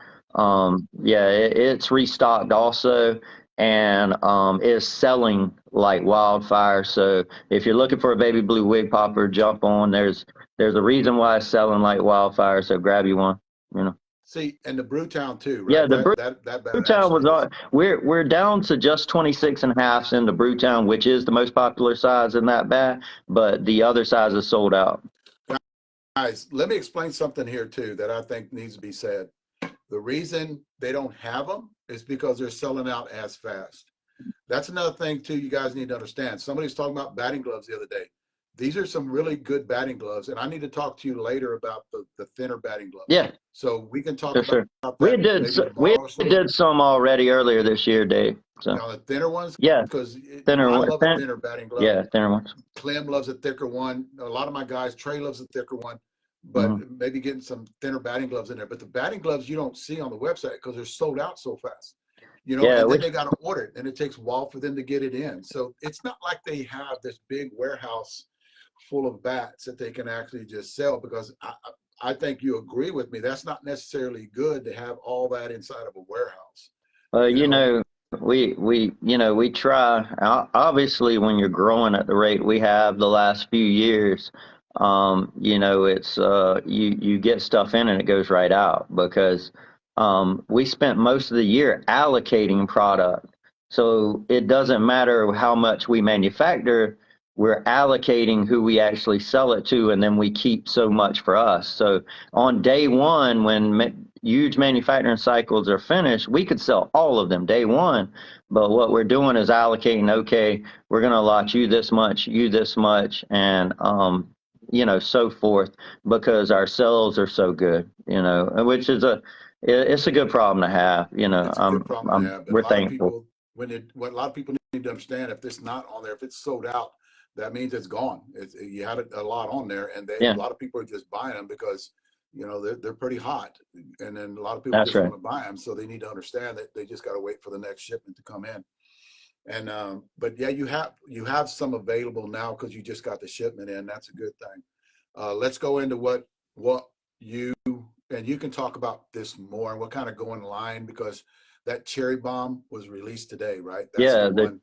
Yeah, it's restocked also, and is selling like wildfire. So if you're looking for a baby blue wig popper, jump on. There's a reason why it's selling like wildfire. So grab you one. You know. See, and the Brewtown too, Yeah, right? the That bat Brewtown actually was is. on. We're down to just 26 and a halves in the Brewtown, which is the most popular size in that bat, but the other size is sold out. Guys, let me explain something here too that I think needs to be said. The reason they don't have them is because they're selling out as fast. That's another thing too you guys need to understand. Somebody was talking about batting gloves the other day. These are some really good batting gloves, and I need to talk to you later about the thinner batting gloves. Yeah, So we can talk for sure. about that maybe We tomorrow or so. did some already earlier this year, Dave. So Now the thinner ones, yeah, because thinner I one. love a thinner batting glove. Yeah, thinner ones. Clem loves a thicker one. A lot of my guys, Trey loves a thicker one, but Hmm. maybe getting some thinner batting gloves in there. But the batting gloves you don't see on the website because they're sold out so fast, Yeah, and then which they got to order it and it takes a while for them to get it in. So it's not like they have this big warehouse full of bats that they can actually just sell because I think you agree with me. That's not necessarily good to have all that inside of a warehouse, you you know? know, we try. Obviously, when you're growing at the rate we have the last few years, it's you get stuff in and it goes right out because we spent most of the year allocating product, so it doesn't matter how much we manufacture. We're allocating who we actually sell it to, and then we keep so much for us. So on day one, when huge manufacturing cycles are finished, we could sell all of them day one. But what we're doing is allocating, okay, we're going to allot you this much, and, so forth, because our sales are so good, which is it's a good problem to have, It's a good problem to have, but a we're lot of thankful. people, what a lot of people need to understand, if it's not on there, if it's sold out, that means it's gone. You had a lot on there, and a Yeah, lot of people are just buying them because they're pretty hot, and then a lot of people that's just right. want to buy them, so they need to understand that they just got to wait for the next shipment to come in. And but yeah, you have some available now because you just got the shipment in. That's a good thing. Let's go into what you and you can talk about this more and what kind of go in line because that cherry bomb was released today, right? That's the Yeah, one.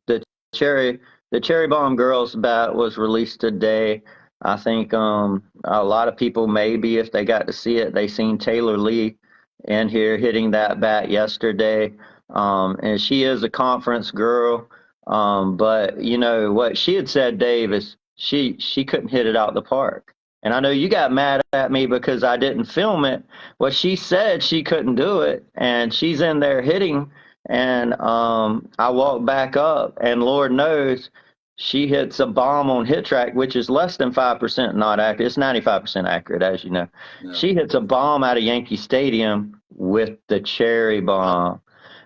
cherry the cherry bomb girls bat was released today. I think a lot of people, maybe if they got to see it, they seen Taylor Lee in here hitting that bat yesterday. And she is a conference girl. But what she had said, Dave, is she couldn't hit it out the park. And I know you got mad at me because I didn't film it. Well, she said she couldn't do it, and she's in there hitting, and I walked back up, and Lord knows she hits a bomb on hit track, which is less than 5% not accurate. It's 95% accurate, as you know. Yeah. She hits a bomb out of Yankee Stadium with the cherry I, bomb.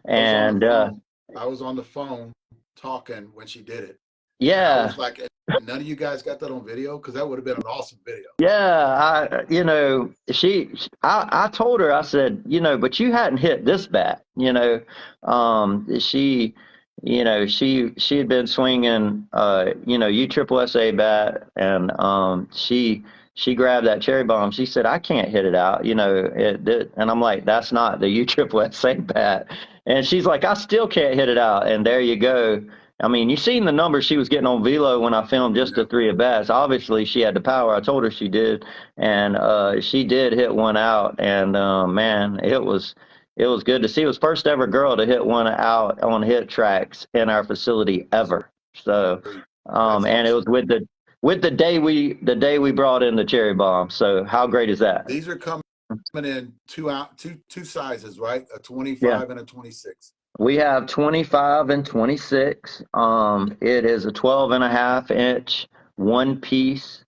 I was on the And phone. I was on the phone talking when she did it, and I yeah, was like, none of you guys got that on video because that would have been an awesome video. yeah, I told her, I said, but you hadn't hit this bat, she had been swinging, USSSA bat, and, she grabbed that cherry bomb. She said, I can't hit it out, and I'm like, that's not the USSSA bat. And she's like, I still can't hit it out. And there you go. I mean, you seen the numbers she was getting on velo when I filmed just the Yeah. three at bats. Obviously, she had the power. I told her she did, and she did hit one out. And man, it was good to see. It was first ever girl to hit one out on hit tracks in our facility ever. So, That's and it awesome. was with the day we brought in the cherry bomb. So how great is that? These are coming in two sizes, right? A Yeah. 25 and a 26. We have 25 and 26. It is a 12 and a half inch one piece.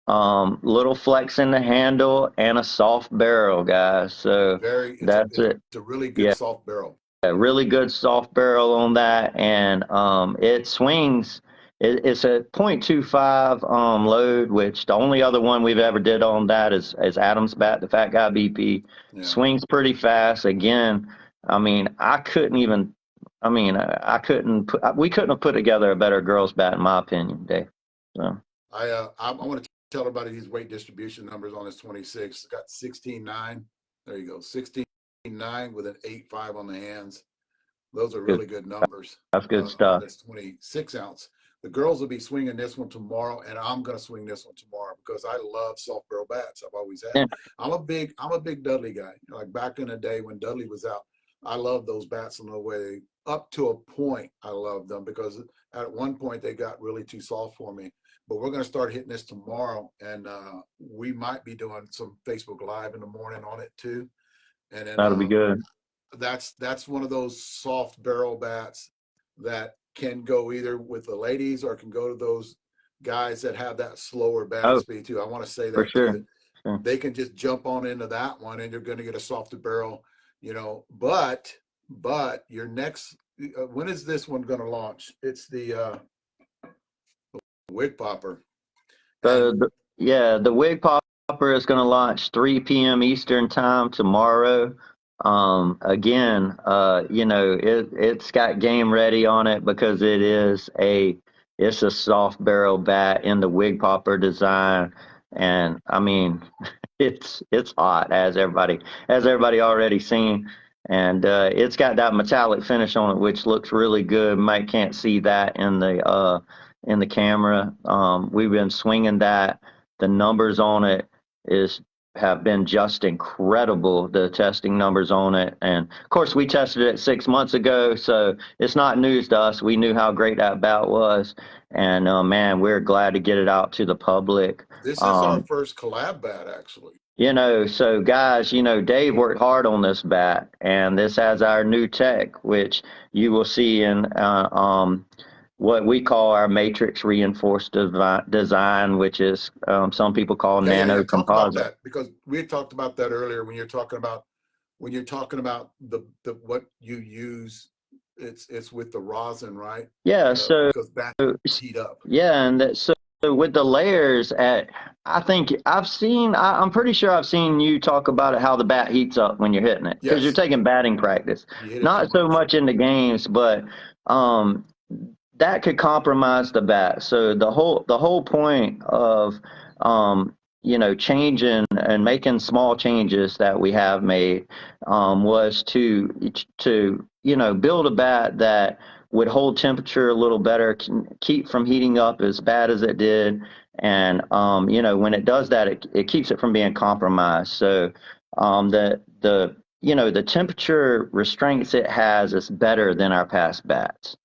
Little flex in the handle and a soft barrel, guys. So that's It's it. a really good Yeah, soft barrel. a really good soft barrel on that, and it swings. It's a .25 load, which the only other one we've ever did on that is Adam's bat, the Fat Guy BP. Yeah. Swings pretty fast. Again, I mean, I couldn't even. I mean, I couldn't put. We couldn't have put together a better girls' bat, in my opinion, Dave. So I want to tell everybody these weight distribution numbers on this 26. It's got 16.9. There you go. 16.9 with an 8.5 on the hands. Those are good. really good numbers That's good on stuff. this 26 ounce. The girls will be swinging this one tomorrow, and I'm going to swing this one tomorrow because I love soft barrel bats. I've always had. Yeah, I'm a big Dudley guy. Like back in the day when Dudley was out, I loved those bats in the way. Up to a point, I loved them because at one point they got really too soft for me. But we're going to start hitting this tomorrow, and we might be doing some Facebook Live in the morning on it too. And then that'll be good. that's one of those soft barrel bats that can go either with the ladies or can go to those guys that have that slower batting Oh, speed too. I want to say for that too, sure. that Sure. they can just jump on into that one and you're going to get a softer barrel, but your next, when is this one going to launch? It's the wig popper. So And yeah, the wig popper is going to launch 3 p.m. Eastern time tomorrow. Again, it's got game ready on it because it's a soft barrel bat in the wig popper design, and I mean, it's hot as everybody already seen, and it's got that metallic finish on it, which looks really good. Mike can't see that in the camera. We've been swinging that. The numbers on it is have been just incredible. The testing numbers on it, and of course, we tested it 6 months ago, so it's not news to us. We knew how great that bat was, and man, we're glad to get it out to the public. this is our first collab bat, actually. So guys, Dave worked hard on this bat, and this has our new tech, which you will see in what we call our matrix reinforced design, which is some people call Yeah. nano Talk about composite. that because we had talked about that earlier when you're talking about the what you use. It's with the rosin, right? Yeah, so Because bats heat up. yeah, and so with the layers I think I'm pretty sure I've seen you talk about it, how the bat heats up when you're hitting it because you're Yes, taking batting practice, you hit it too not so much. much in the games, but um, that could compromise the bat. So the whole point of changing and making small changes that we have made was to build a bat that would hold temperature a little better, keep from heating up as bad as it did, and when it does that, it keeps it from being compromised. So the temperature restraints it has is better than our past bats.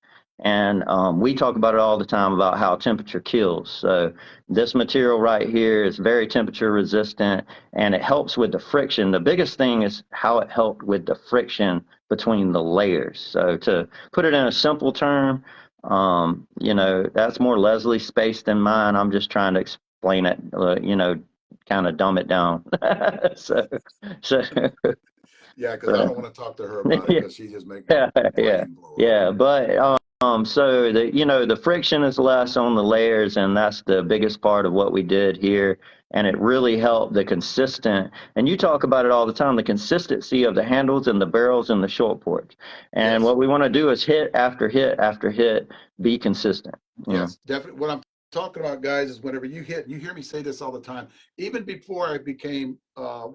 And we talk about it all the time about how temperature kills. So this material right here is very temperature resistant, and it helps with the friction. The biggest thing is how it helped with the friction between the layers. So to put it in a simple term, that's more Leslie space than mine. I'm just trying to explain it, kind of dumb it down. so, so, Yeah, because I so don't want to talk to her about it because she just make my yeah, yeah, brain blow up. yeah. But so the friction is less on the layers, and that's the biggest part of what we did here. And it really helped the consistent. And you talk about it all the time, the consistency of the handles and the barrels and the short porch. And Yes, what we want to do is hit after hit after hit, be consistent. yes, definitely. What I'm talking about, guys, is whenever you hit, you hear me say this all the time. Even before I became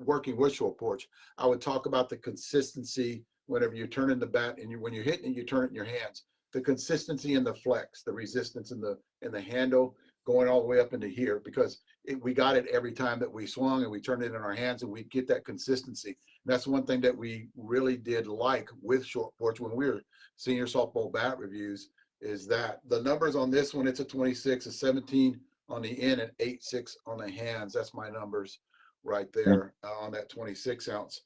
working with short porch, I would talk about the consistency whenever you're turning the bat and when you're hitting it, you turn it in your hands. The consistency in the flex, the resistance in the handle, going all the way up into here, because we got it every time that we swung and we turned it in our hands, and we get that consistency. And that's one thing that we really did like with short porch when we were senior softball bat reviews, is that the numbers on this one, it's a 26, a 17 on the in, and 8.6 on the hands. That's my numbers right Yeah. there on that 26 ounce.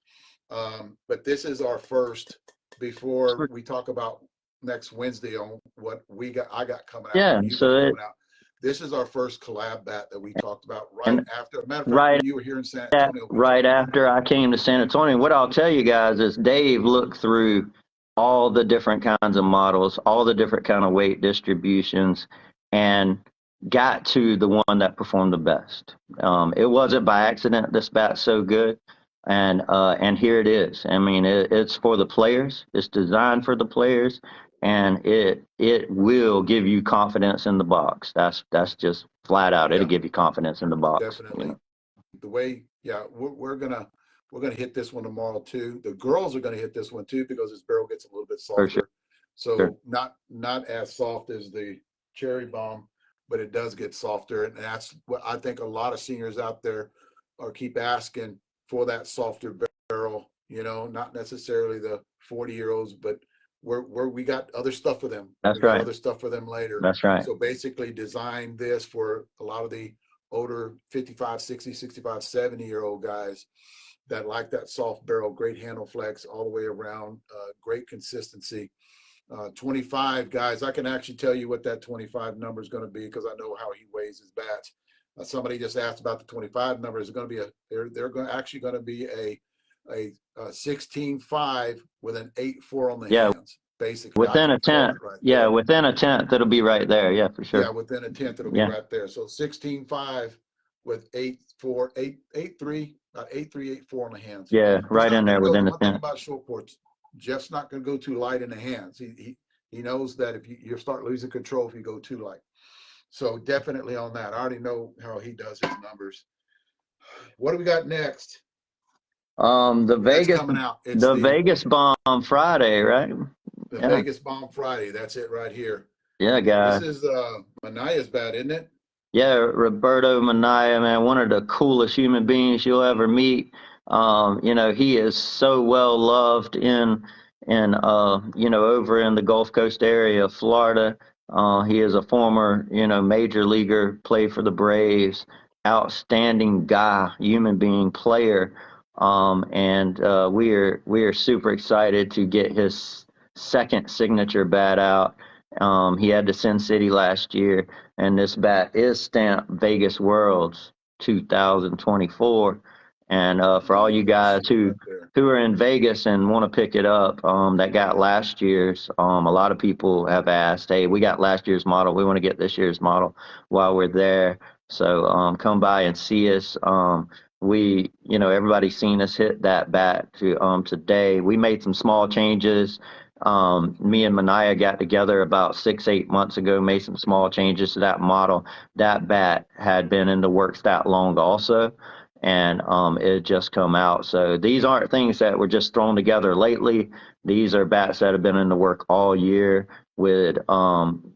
But this is our first, before we talk about next Wednesday on what I got coming out Yeah. and you got So coming out. This is our first collab bat that we talked about right And after. Matter of fact, right when you were here in San Antonio, we right talked about after I came to San Antonio, what I'll tell you guys is Dave looked through all the different kinds of models, all the different kind of weight distributions, and got to the one that performed the best. It wasn't by accident this bat's so good, and here it is. I mean, it's for the players. It's designed for the players, and it will give you confidence in the box. That's just flat out. It'll yeah, give you confidence in the box. You definitely. know, The way, yeah, we're gonna hit this one tomorrow too. The girls are gonna hit this one too because this barrel gets a little bit for sure. softer. So not as soft as the cherry bomb, but it does get softer, and that's what I think a lot of seniors out there are keep asking for, that softer barrel. You know, not necessarily the 40-year-olds, but we got other stuff for them. That's We got right. other stuff for them later. That's right. So basically, design this for a lot of the older 55, 60, 65, 70-year-old guys that like that soft barrel, great handle flex all the way around, great consistency. 25 guys, I can actually tell you what that 25 number is going to be because I know how he weighs his bats. Somebody just asked about the 25 number. Is going to be actually going to be a 16.5 with an 8.4 on the Yeah, hands. Basically, I within can a call tenth. it right Yeah, there. within a tenth, it'll be right there. Yeah, for Yeah, sure. within a tenth, it'll be Yeah, right there. So 16.5 with 8.4, 8.3, 8.3, 8.4 on the hands. yeah, He's right not in going there to go. within a One thing tenth. about short porch, Jeff's not going to go too light in the hands. He knows that if you start losing control if you go too light. So definitely on that. I already know how he does his numbers. What do we got next? The That's Vegas, coming out. It's the the Vegas bomb Friday, right? Yeah, Vegas Bomb Friday. That's it right here. yeah, This guy. is Manaya's bat, isn't it? Yeah, Roberto Minaya, man, one of the coolest human beings you'll ever meet. You know, he is so well loved over in the Gulf Coast area of Florida. He is a former, major leaguer, played for the Braves, outstanding guy, human being, player. And we are super excited to get his second signature bat out. He had to Sin City last year, and this bat is stamped Vegas Worlds 2024. And for all you I see guys it right there. who are in Vegas and want to pick it up, that got last year's. A lot of people have asked, hey, we got last year's model. We want to get this year's model while we're there. So come by and see us. Everybody's seen us hit that bat today. We made some small changes. Me and Manaya got together about 6-8 months ago, made some small changes to that model. That bat had been in the works that long also, and it just come out. So these aren't things that were just thrown together lately. These are bats that have been in the work all year with some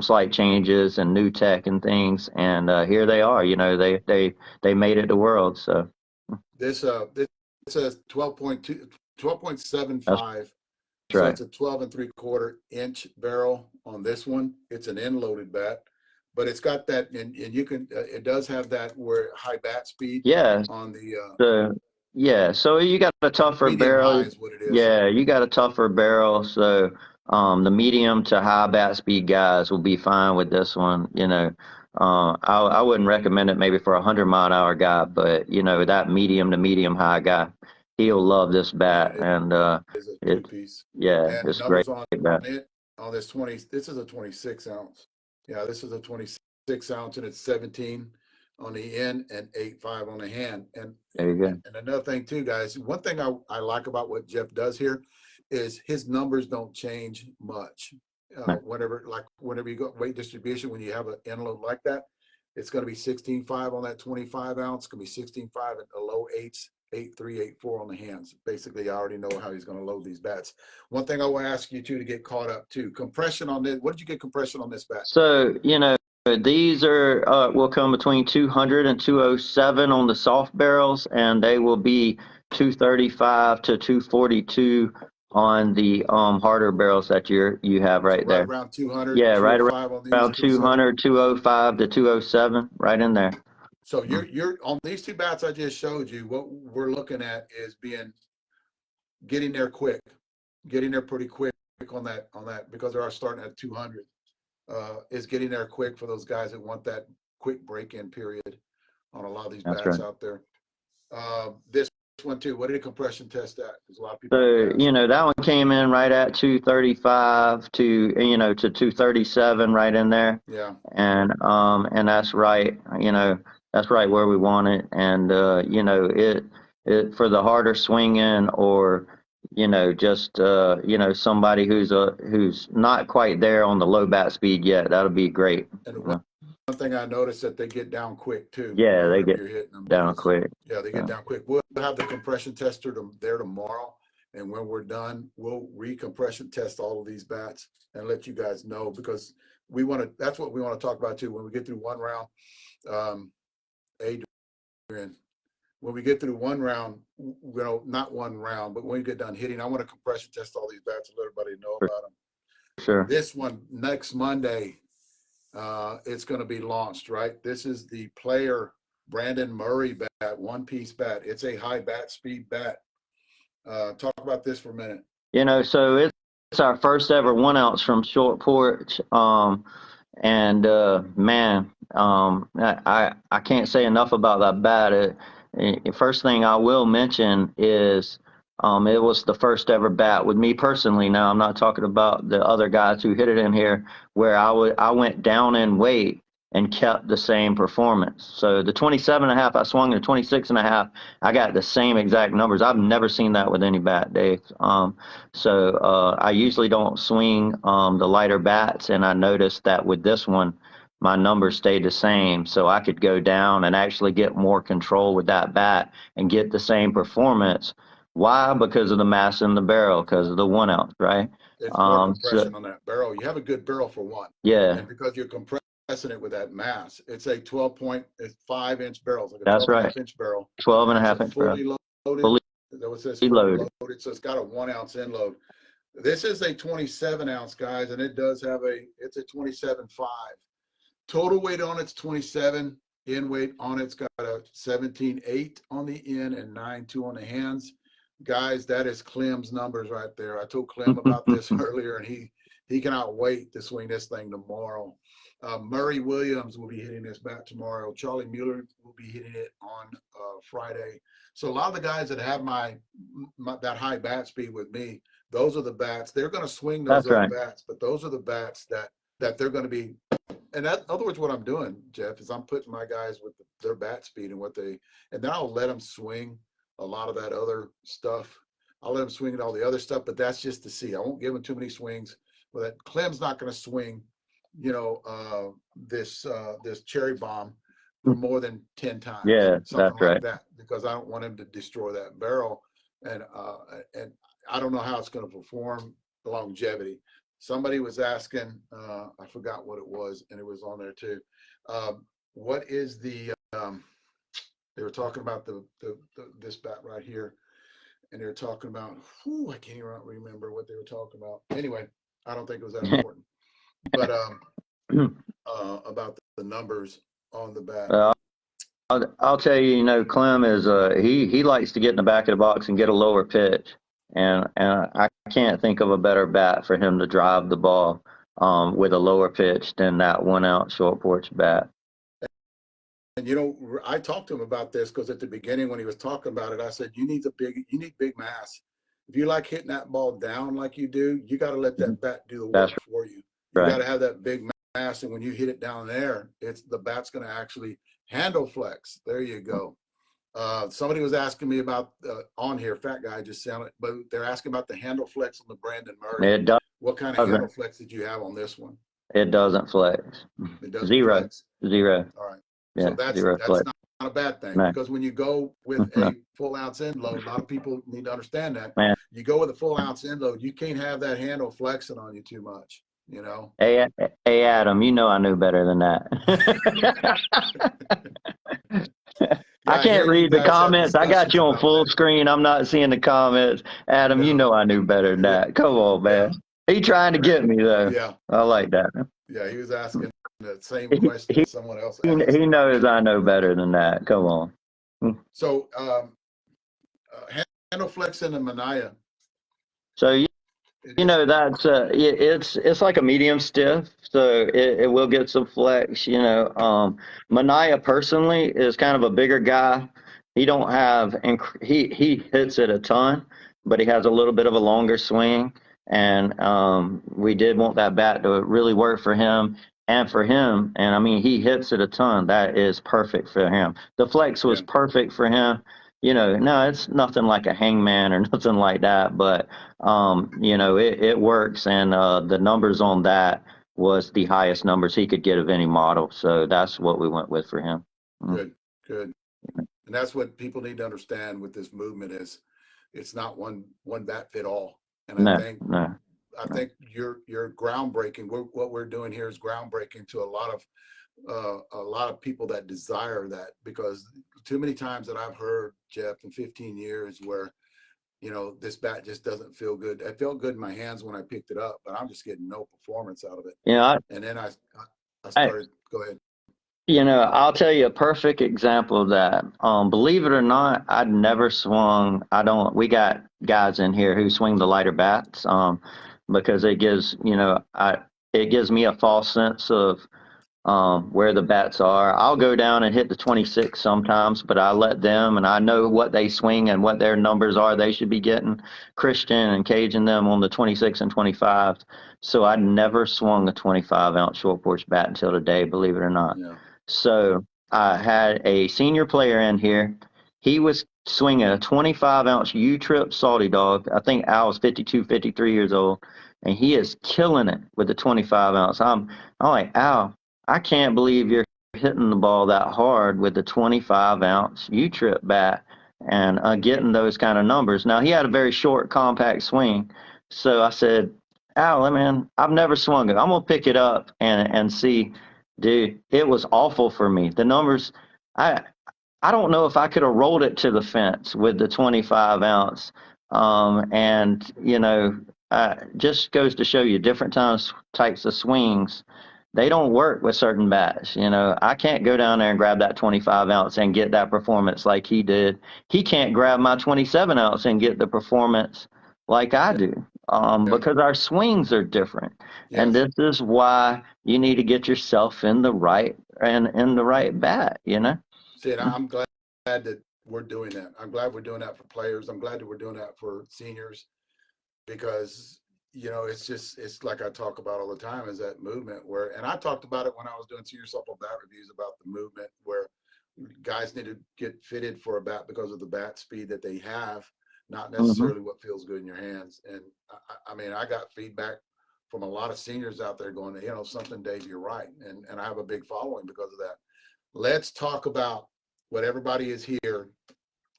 slight changes and new tech and things. And here they are. They made it to World. So This says 12.2, that's 12.75. So right. it's a 12 3/4 inch barrel on this one. It's an end loaded bat, but it's got that, and you can, it does have that where high bat speed Yeah. on the So you got a tougher medium high barrel. is what it is. Yeah, you got a tougher barrel. So the medium to high bat speed guys will be fine with this one. I wouldn't recommend it maybe for 100-mile-an-hour guy, but that medium to medium high guy, he'll love this Yeah, bat, and it is a two it piece. yeah, And the it's great numbers on bat. it, on this 20, this is a 26 ounce. Yeah, this is a 26 ounce, and it's 17 on the end and 8.5 on the hand. There you go. And another thing too, guys, one thing I like about what Jeff does here is his numbers don't change much. Right. Whenever you go weight distribution, when you have an end load like that, it's going to be 16.5 on that 25 ounce. It's going to be 16.5 at the low eights, 8.3, 8.4 on the hands. Basically, I already know how he's going to load these bats. One thing I will ask you to get caught up to compression on this. What did you get compression on this bat? So, these will come between 200 and 207 on the soft barrels, and they will be 235 to 242 on the harder barrels that you have So right right there. around 200, Yeah, right 205 on these, around 207. 200, 205 to 207, right in there. So you're on these two bats I just showed you. What we're looking at is getting there quick, getting there pretty quick on that because they are starting at 200. is getting there quick for those guys that want that quick break-in period on a lot of these That's bats right. out there. This one too, what did the compression test at? Because a lot of people So, ask. that one came in right at 235 to, to 237 right in there. Yeah. And that's right, that's right where we want it. And, it for the harder swinging or, just, somebody who's not quite there on the low bat speed yet, that'll be great. And one thing I noticed that they get down quick too. Yeah, they Whenever get you're hitting them, down quick. yeah, they get down quick. We'll have the compression tester there tomorrow, and when we're done, we'll recompression test all of these bats and let you guys know, because we want to. That's what we want to talk about too. When we get through one round, Adrian, when we get through one round, not one round, but when we get done hitting, I want to compression test all these bats and let everybody know about them. Sure. This one next Monday. It's going to be launched, right? This is the player Brandon Murray bat, one-piece bat. It's a high bat speed bat. Talk about this for a minute. So it's our first ever 1 ounce from Short Porch. And man, I can't say enough about that bat. First thing I will mention is it was the first ever bat with me personally. Now I'm not talking about the other guys who hit it in here, where I went down in weight and kept the same performance. So the 27.5, I swung the 26.5. I got the same exact numbers. I've never seen that with any bat, Dave. So I usually don't swing the lighter bats, and I noticed that with this one, my numbers stayed the same. So I could go down and actually get more control with that bat and get the same performance. Why? Because of the mass in the barrel, because of the 1 ounce, right? It's more compression on that barrel. You have a good barrel for one. Yeah. And because you're compressing it with that mass, it's a 5-inch barrel. It's like a That's 12.5-inch barrel. 12.5-inch barrel. Fully loaded. Fully That was says loaded. loaded. So it's got a 1 ounce end load. This is a 27 ounce, guys, and it does have it's a 27.5. Total weight on it's 27. In weight on it's got a 17.8 on the end and 9.2 on the hands. Guys, that is Clem's numbers right there. I told Clem about this earlier, and he cannot wait to swing this thing tomorrow. Murray Williams will be hitting this bat tomorrow. Charlie Mueller will be hitting it on Friday. So a lot of the guys that have that high bat speed with me, those are the bats. They're going to swing those other bats, but those are the bats that they're going to be. And in other words, what I'm doing, Jeff, is I'm putting my guys with their bat speed and then I'll let them swing a lot of that other stuff. I'll let them swing at all the other stuff, but that's just to see. I won't give them too many swings. Well, that Clem's not going to swing, this cherry bomb for more than 10 times. Yeah, something that's right. that, because I don't want him to destroy that barrel, and I don't know how it's going to perform the longevity. Somebody was asking, I forgot what it was, and it was on there too. What is the they were talking about this bat right here, and they were talking about, I can't even remember what they were talking about. Anyway, I don't think it was that important. But about the numbers on the bat. I'll tell you, Clem is he likes to get in the back of the box and get a lower pitch, and I can't think of a better bat for him to drive the ball with a lower pitch than that 1 ounce Short Porch bat. And I talked to him about this because at the beginning when he was talking about it, I said you need big mass. If you like hitting that ball down like you do, you got to let that bat do the work for you. You got to have that big mass, and when you hit it down there, the bat's going to actually handle flex. There you go. Somebody was asking me about on here, fat guy just sounded, but they're asking about the handle flex on the Brandon Murray. It does. What kind of handle flex did you have on this one? It doesn't flex. It doesn't Zero. flex. Zero. All right. Yeah, so that's not a bad thing, because when you go with a full ounce end load, a lot of people need to understand that. Man. You go with a full ounce end load, you can't have that handle flexing on you too much. Hey, Adam, I knew better than that. I can't read the comments. I got you on full screen. I'm not seeing the comments. Adam, I knew better than that. Come on, man. He trying to get me, though. Yeah. I like that. Yeah, he was asking the same question that someone else asked. He knows I know better than that. Come on. So, handle flex in the Manaya. So, It You is. know, that's it's like a medium stiff, so it will get some flex. You know, Mania personally is kind of a bigger guy. He don't have he hits it a ton, but he has a little bit of a longer swing, and we did want that bat to really work for him and for him. And I mean, he hits it a ton. That is perfect for him. The flex was Yeah. perfect for him. You know, no, it's nothing like a hangman or nothing like that, but you know, it works, and the numbers on that was the highest numbers he could get of any model. So that's what we went with for him. Mm. Good. Good. And that's what people need to understand with this movement is it's not one bat fit all. And I No, think no, I no. think you're groundbreaking. What we're doing here is groundbreaking to a lot of people that desire that, because too many times that I've heard, Jeff, in 15 years where, you know, this bat just doesn't feel good. It felt good in my hands when I picked it up, but I'm just getting no performance out of it. You know, And then I I started, go ahead. you know, I'll tell you a perfect example of that. Believe it or not, I'd never swung. I don't. We got guys in here who swing the lighter bats, because it gives, you know, it gives me a false sense of where the bats are. I'll go down and hit the 26 sometimes, but I let them, and I know what they swing and what their numbers are they should be getting. Christian and caging them on the 26 and 25. So I never swung a 25-ounce short porch bat until today, believe it or not. Yeah. So I had a senior player in here. He was swinging a 25-ounce U-Trip Salty Dog. I think Al was 52, 53 years old, and he is killing it with the 25-ounce. I'm like, Al, I can't believe you're hitting the ball that hard with the 25-ounce U-Trip bat and getting those kind of numbers. Now, he had a very short, compact swing. So I said, Al, man, I've never swung it. I'm going to pick it up and see. Dude, it was awful for me. The numbers, I I don't know if I could have rolled it to the fence with the 25 ounce. And, you know, just goes to show you different types of swings. They don't work with certain bats. You know, I can't go down there and grab that 25 ounce and get that performance like he did. He can't grab my 27 ounce and get the performance like I Yeah. do, Yeah. because our swings are different. And Yes. this is why you need to get yourself in the right and in the right bat, you know? See, and I'm glad that we're doing that. I'm glad we're doing that for players. I'm glad that we're doing that for seniors, because, you know, it's like I talk about all the time, is that movement where, and I talked about it when I was doing senior softball bat reviews about the movement where guys need to get fitted for a bat because of the bat speed that they have, not Hmm. necessarily what feels good in your hands. And I mean, I got feedback from a lot of seniors out there going, you know, something, Dave, you're right. And I have a big following because of that. Let's talk about what everybody is here.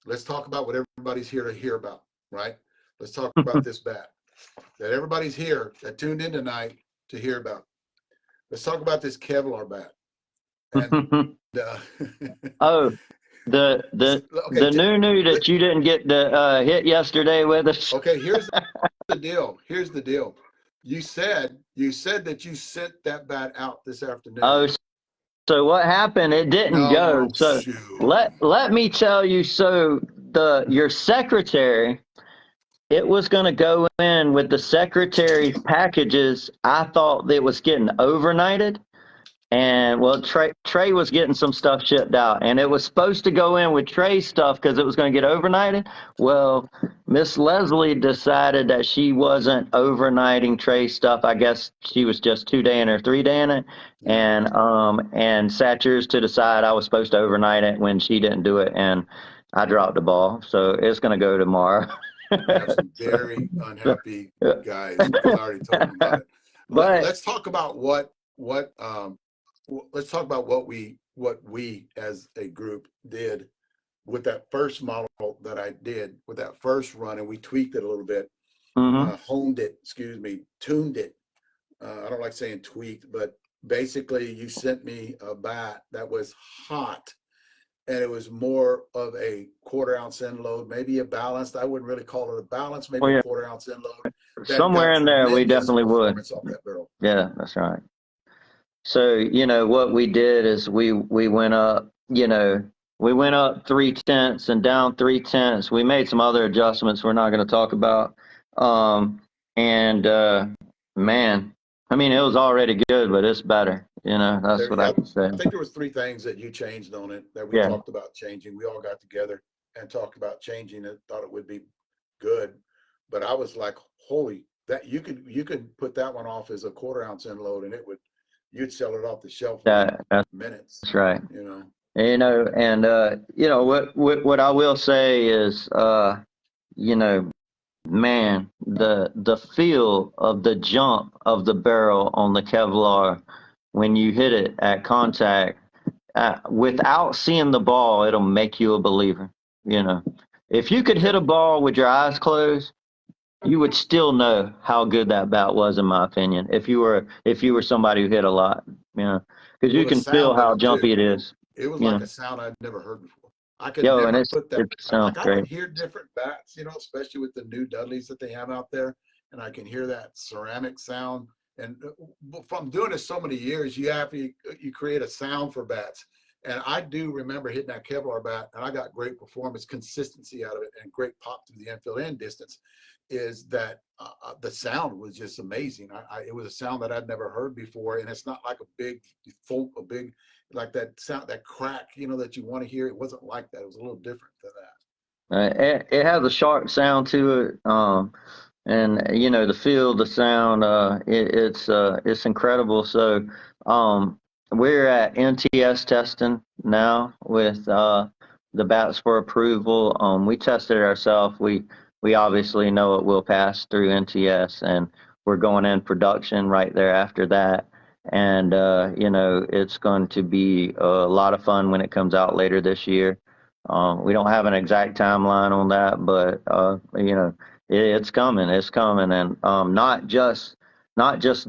Let's talk about what everybody's here to hear about, right? Let's talk about this bat that everybody's here that tuned in tonight to hear about. Let's talk about this Kevlar bat. And uh, Oh, the the okay, the new that you didn't get the hit yesterday with us. okay. Here's the deal. Here's the deal. You said that you sent that bat out this afternoon. Oh, so what happened? It didn't go. No, So shoot. let me tell you. So the your secretary, it was going to go in with the secretary's packages. I thought it was getting overnighted. And well, Trey was getting some stuff shipped out, and it was supposed to go in with Trey's stuff because it was going to get overnighted. Well, Miss Leslie decided that she wasn't overnighting Trey's stuff. I guess she was just 2-daying or 3-daying it, Yeah. and sat yours to the side. I was supposed to overnight it when she didn't do it, and I dropped the ball. So it's going to go tomorrow. We have some very unhappy guys because I already told them about it. But Let's talk about let's talk about what we as a group did with that first model that I did with that first run, and we tweaked it a little bit, mhm. honed it, excuse me, tuned it. I don't like saying tweaked, but basically you sent me a bat that was hot, and it was more of a 1/4 ounce end load, maybe a balanced. I wouldn't really call it a balance, maybe Well, a yeah, 1/4 ounce end load that somewhere got in there we tremendous definitely would. performance off that barrel. Yeah, that's right. So, you know, what we did is we went up, you know, we went up 3/10 and down 3/10. We made some other adjustments we're not going to talk about. Um, And man, I mean, it was already good, but it's better. You know, that's what I can say. I think there was three things that you changed on it that we Yeah. talked about changing. We all got together and talked about changing it, thought it would be good. But I was like, holy, that you could put that one off as a quarter-ounce end load and you'd sell it off the shelf within That's minutes, right. you know. You know, and you know what I will say is, you know, man, the feel of the jump of the barrel on the Kevlar when you hit it at contact, without seeing the ball, it'll make you a believer. You know, if you could hit a ball with your eyes closed, you would still know how good that bat was, in my opinion. If you were somebody who hit a lot, you know, because Well, you the can feel sound of how it too. jumpy it is. It was You like know, a sound I'd never heard before. I could yo, and never put that, it sounds like I great. can hear different bats, you know, especially with the new Dudleys that they have out there. And I can hear that ceramic sound. And from doing this so many years, you create a sound for bats. And I do remember hitting that Kevlar bat, and I got great performance, consistency out of it, and great pop through the infield end distance. Is that the sound was just amazing. It was a sound that I'd never heard before, and it's not like a big folk, a big like that sound, that crack, you know, that you want to hear. It wasn't like that. It was a little different than that. It has a sharp sound to it. And you know, the feel, the sound, it's incredible. So we're at NTS testing now with the bats for approval. We tested it ourselves. We obviously know it will pass through NTS, and we're going in production right there after that. And you know, it's going to be a lot of fun when it comes out later this year. We don't have an exact timeline on that, but you know, it's coming. It's coming, and not just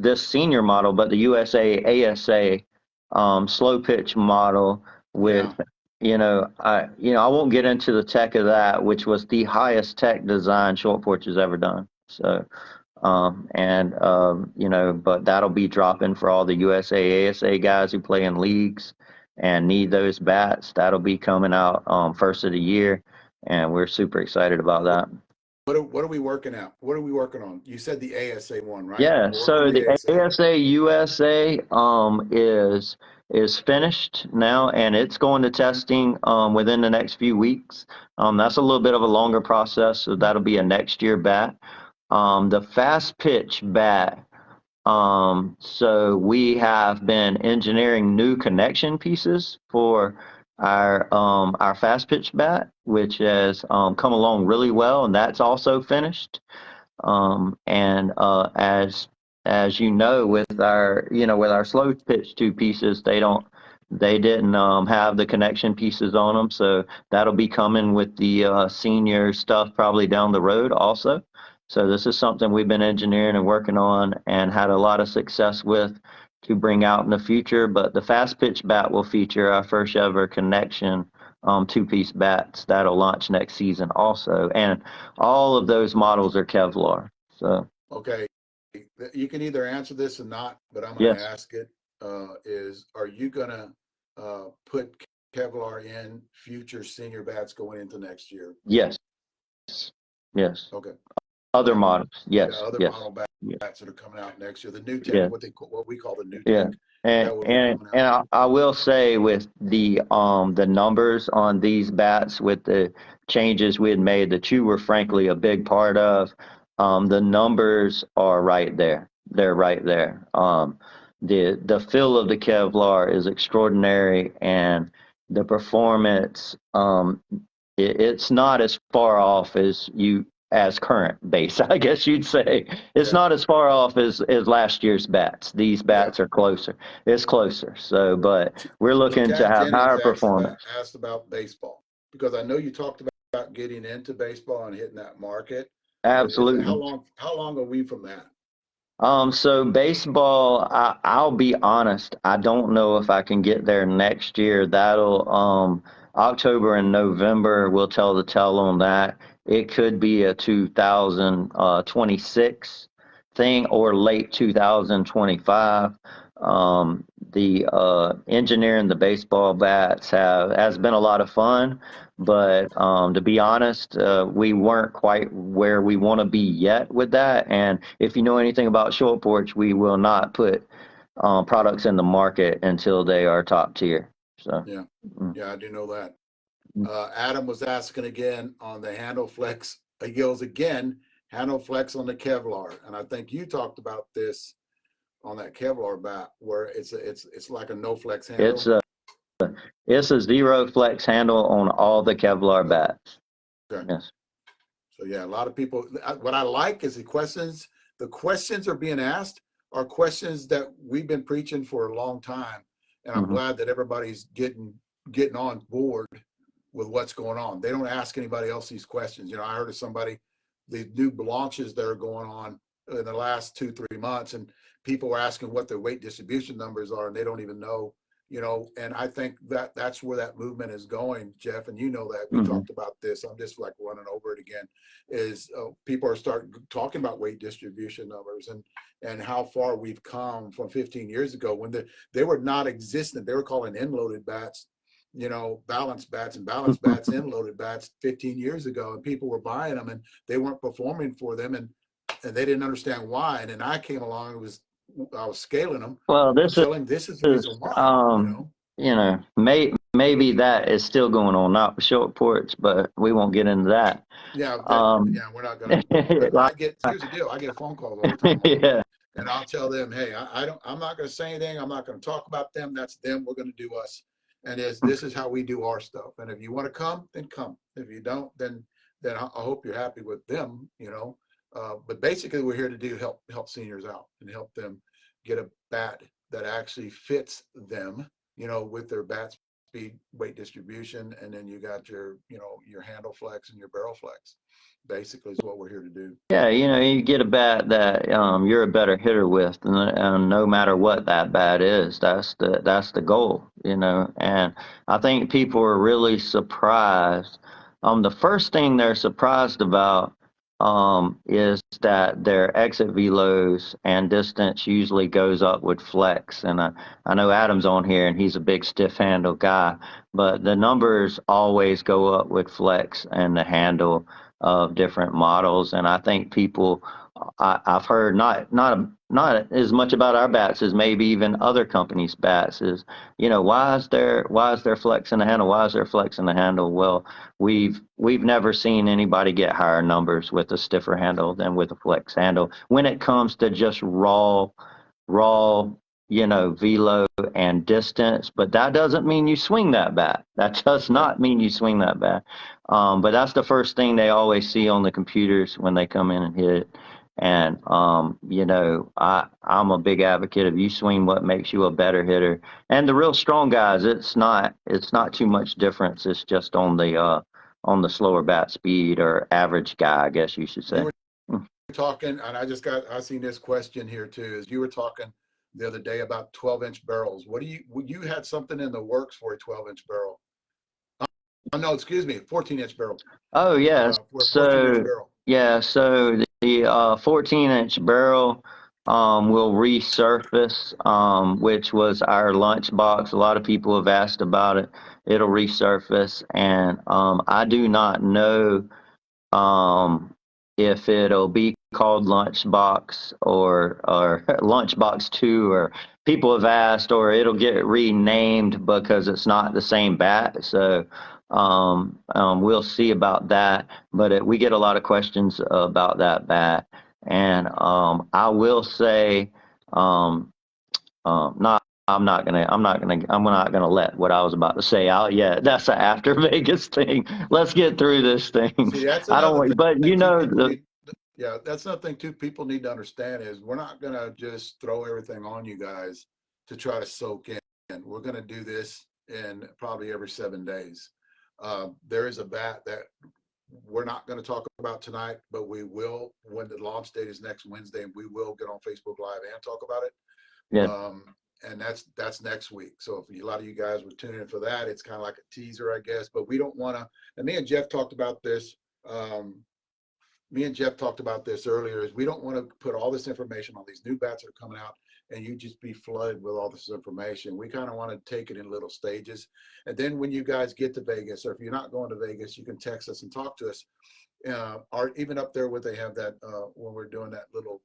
this senior model, but the USA ASA slow pitch model with, Yeah. I won't get into the tech of that, which was the highest tech design short porch has ever done. So you know, but that'll be dropping for all the USA ASA guys who play in leagues and need those bats. That'll be coming out first of the year, and we're super excited about that. What are we working at? What are we working on? You said the ASA one, right? Yeah, We're working on so the the ASA. ASA USA is finished now, and it's going to testing within the next few weeks. That's a little bit of a longer process, so that'll be a next year bat. The fast pitch bat. So we have been engineering new connection pieces for our fast pitch bat, which has come along really well, and that's also finished. And as you know, with our slow pitch two pieces, they didn't have the connection pieces on them, so that'll be coming with the senior stuff probably down the road also. So this is something we've been engineering and working on and had a lot of success with to bring out in the future. But the fast pitch bat will feature our first ever connection two-piece bats that'll launch next season also. And all of those models are Kevlar. So Okay. You can either answer this or not, but I'm going to yes, ask it. Are you going to put Kevlar in future senior bats going into next year? yes, yes. Okay. Other Okay. models, Yeah, yes, other yes, model yes, bats that are coming out next year. The new tech, yeah, what we call the new yeah. tech, And that will be and coming and out. I will say with the numbers on these bats with the changes we had made that you were frankly a big part of, the numbers are right there. They're right there. The feel of the Kevlar is extraordinary, and the performance it's not as far off as current base, I guess you'd say. It's Yeah. not as far off as last year's bats. These Yeah. bats are closer. It's closer. So, but we're So looking to Jack have Jennings higher performance. asked about baseball because I know you talked about getting into baseball and hitting that market. Absolutely. How long are we from that? So baseball, I'll be honest, I don't know if I can get there next year. That'll October and November will tell the tale on that. It could be a 2026 thing or late 2025. The engineering the baseball bats has been a lot of fun. But to be honest, we weren't quite where we want to be yet with that. And if you know anything about Short Porch, we will not put products in the market until they are top tier. So Yeah, mm. yeah, I do know that. Adam was asking again on the handle flex. He goes again, handle flex on the Kevlar, and I think you talked about this on that Kevlar bat where it's like a no flex it's handle. a it's a zero flex handle on all the Kevlar bats. Okay. Yes. So yeah, a lot of people. What I like is the questions. The questions are being asked are questions that we've been preaching for a long time, and I'm Mm-hmm. glad that everybody's getting on board with what's going on. They don't ask anybody else these questions. You know, I heard of somebody, the new launches that are going on in the last 2-3 months, and people were asking what their weight distribution numbers are, and they don't even know. You know, and I think that that's where that movement is going, Jeff. And you know that we Mm-hmm. talked about this. I'm just like running over it again. Is people are starting talking about weight distribution numbers and how far we've come from 15 years ago when they were not existent. They were calling end loaded bats, you know, balanced bats and balanced bats, end loaded bats 15 years ago, and people were buying them and they weren't performing for them, and they didn't understand why. And then I came along and I was scaling them Well, and this telling them this is the is, reason why, you know. maybe that is still going on, not for Short Porch, but we won't get into that. Yeah, Um, yeah, we're not gonna. But here's the deal. I get phone calls all the time on them, yeah. and I'll tell them, hey, I'm not gonna say anything. I'm not gonna talk about them. That's them. We're gonna do us, and this is how we do our stuff. And if you want to come, then come. If you don't, then I hope you're happy with them, you know. But basically, we're here to help seniors out and help them get a bat that actually fits them, you know, with their bat speed, weight distribution, and then you got your, you know, your handle flex and your barrel flex. Basically, is what we're here to do. Yeah, you get a bat that you're a better hitter with, and no matter what that bat is, that's the goal, you know. And I think people are really surprised. The first thing they're surprised about is that their exit velos and distance usually goes up with flex. And I know Adam's on here, and he's a big stiff handle guy, but the numbers always go up with flex and the handle of different models. And I think people, I've heard not as much about our bats as maybe even other companies' bats is, you know, why is there flex in the handle? Why is there flex in the handle? Well, we've never seen anybody get higher numbers with a stiffer handle than with a flex handle when it comes to just raw, velo and distance. But that doesn't mean you swing that bat. That does not mean you swing that bat. But that's the first thing they always see on the computers when they come in and hit. And I'm a big advocate of you swing what makes you a better hitter. And the real strong guys, it's not too much difference. It's just on the slower bat speed or average guy, I guess you should say. You were talking, and I seen this question here too. Is you were talking the other day about 12-inch barrels. You had something in the works for a 12-inch barrel? Oh no, excuse me, 14-inch barrel. Oh yes. For a 14-inch So barrel. yeah, so the 14-inch barrel will resurface, which was our lunchbox. A lot of people have asked about it. It'll resurface, and I do not know if it'll be called Lunchbox or Lunchbox 2, or people have asked, or it'll get renamed because it's not the same bat. So we'll see about that. But we get a lot of questions about that bat, and I will say, not. I'm not gonna let what I was about to say out yet. That's an after Vegas thing. Let's get through this thing. See, that's I another don't, but thing too. the Yeah, that's another thing too. People need to understand is we're not gonna just throw everything on you guys to try to soak in. We're gonna do this in probably every 7 days. There is a bat that we're not going to talk about tonight, but we will when the launch date is next Wednesday, and we will get on Facebook Live and talk about it. yeah. And that's next week. So if a lot of you guys were tuning in for that, it's kind of like a teaser, I guess. But we don't want to. And me and Jeff talked about this. Me and Jeff talked about this earlier. Is we don't want to put all this information on these new bats that are coming out and you just be flooded with all this information. We kind of want to take it in little stages. And then when you guys get to Vegas, or if you're not going to Vegas, you can text us and talk to us. Or even up there where they have that, when we're doing that little,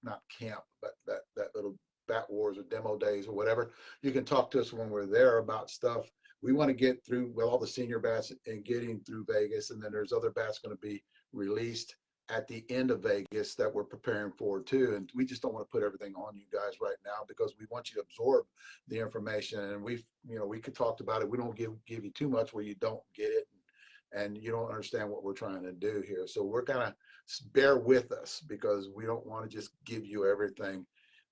not camp, but that little bat wars or demo days or whatever, you can talk to us when we're there about stuff. We want to get through all the senior bats and getting through Vegas. And then there's other bats going to be released at the end of Vegas that we're preparing for too. And we just don't want to put everything on you guys right now, because we want you to absorb the information. And we could talk about it. We don't give you too much where you don't get it and you don't understand what we're trying to do here. So we're gonna bear with us, because we don't want to just give you everything.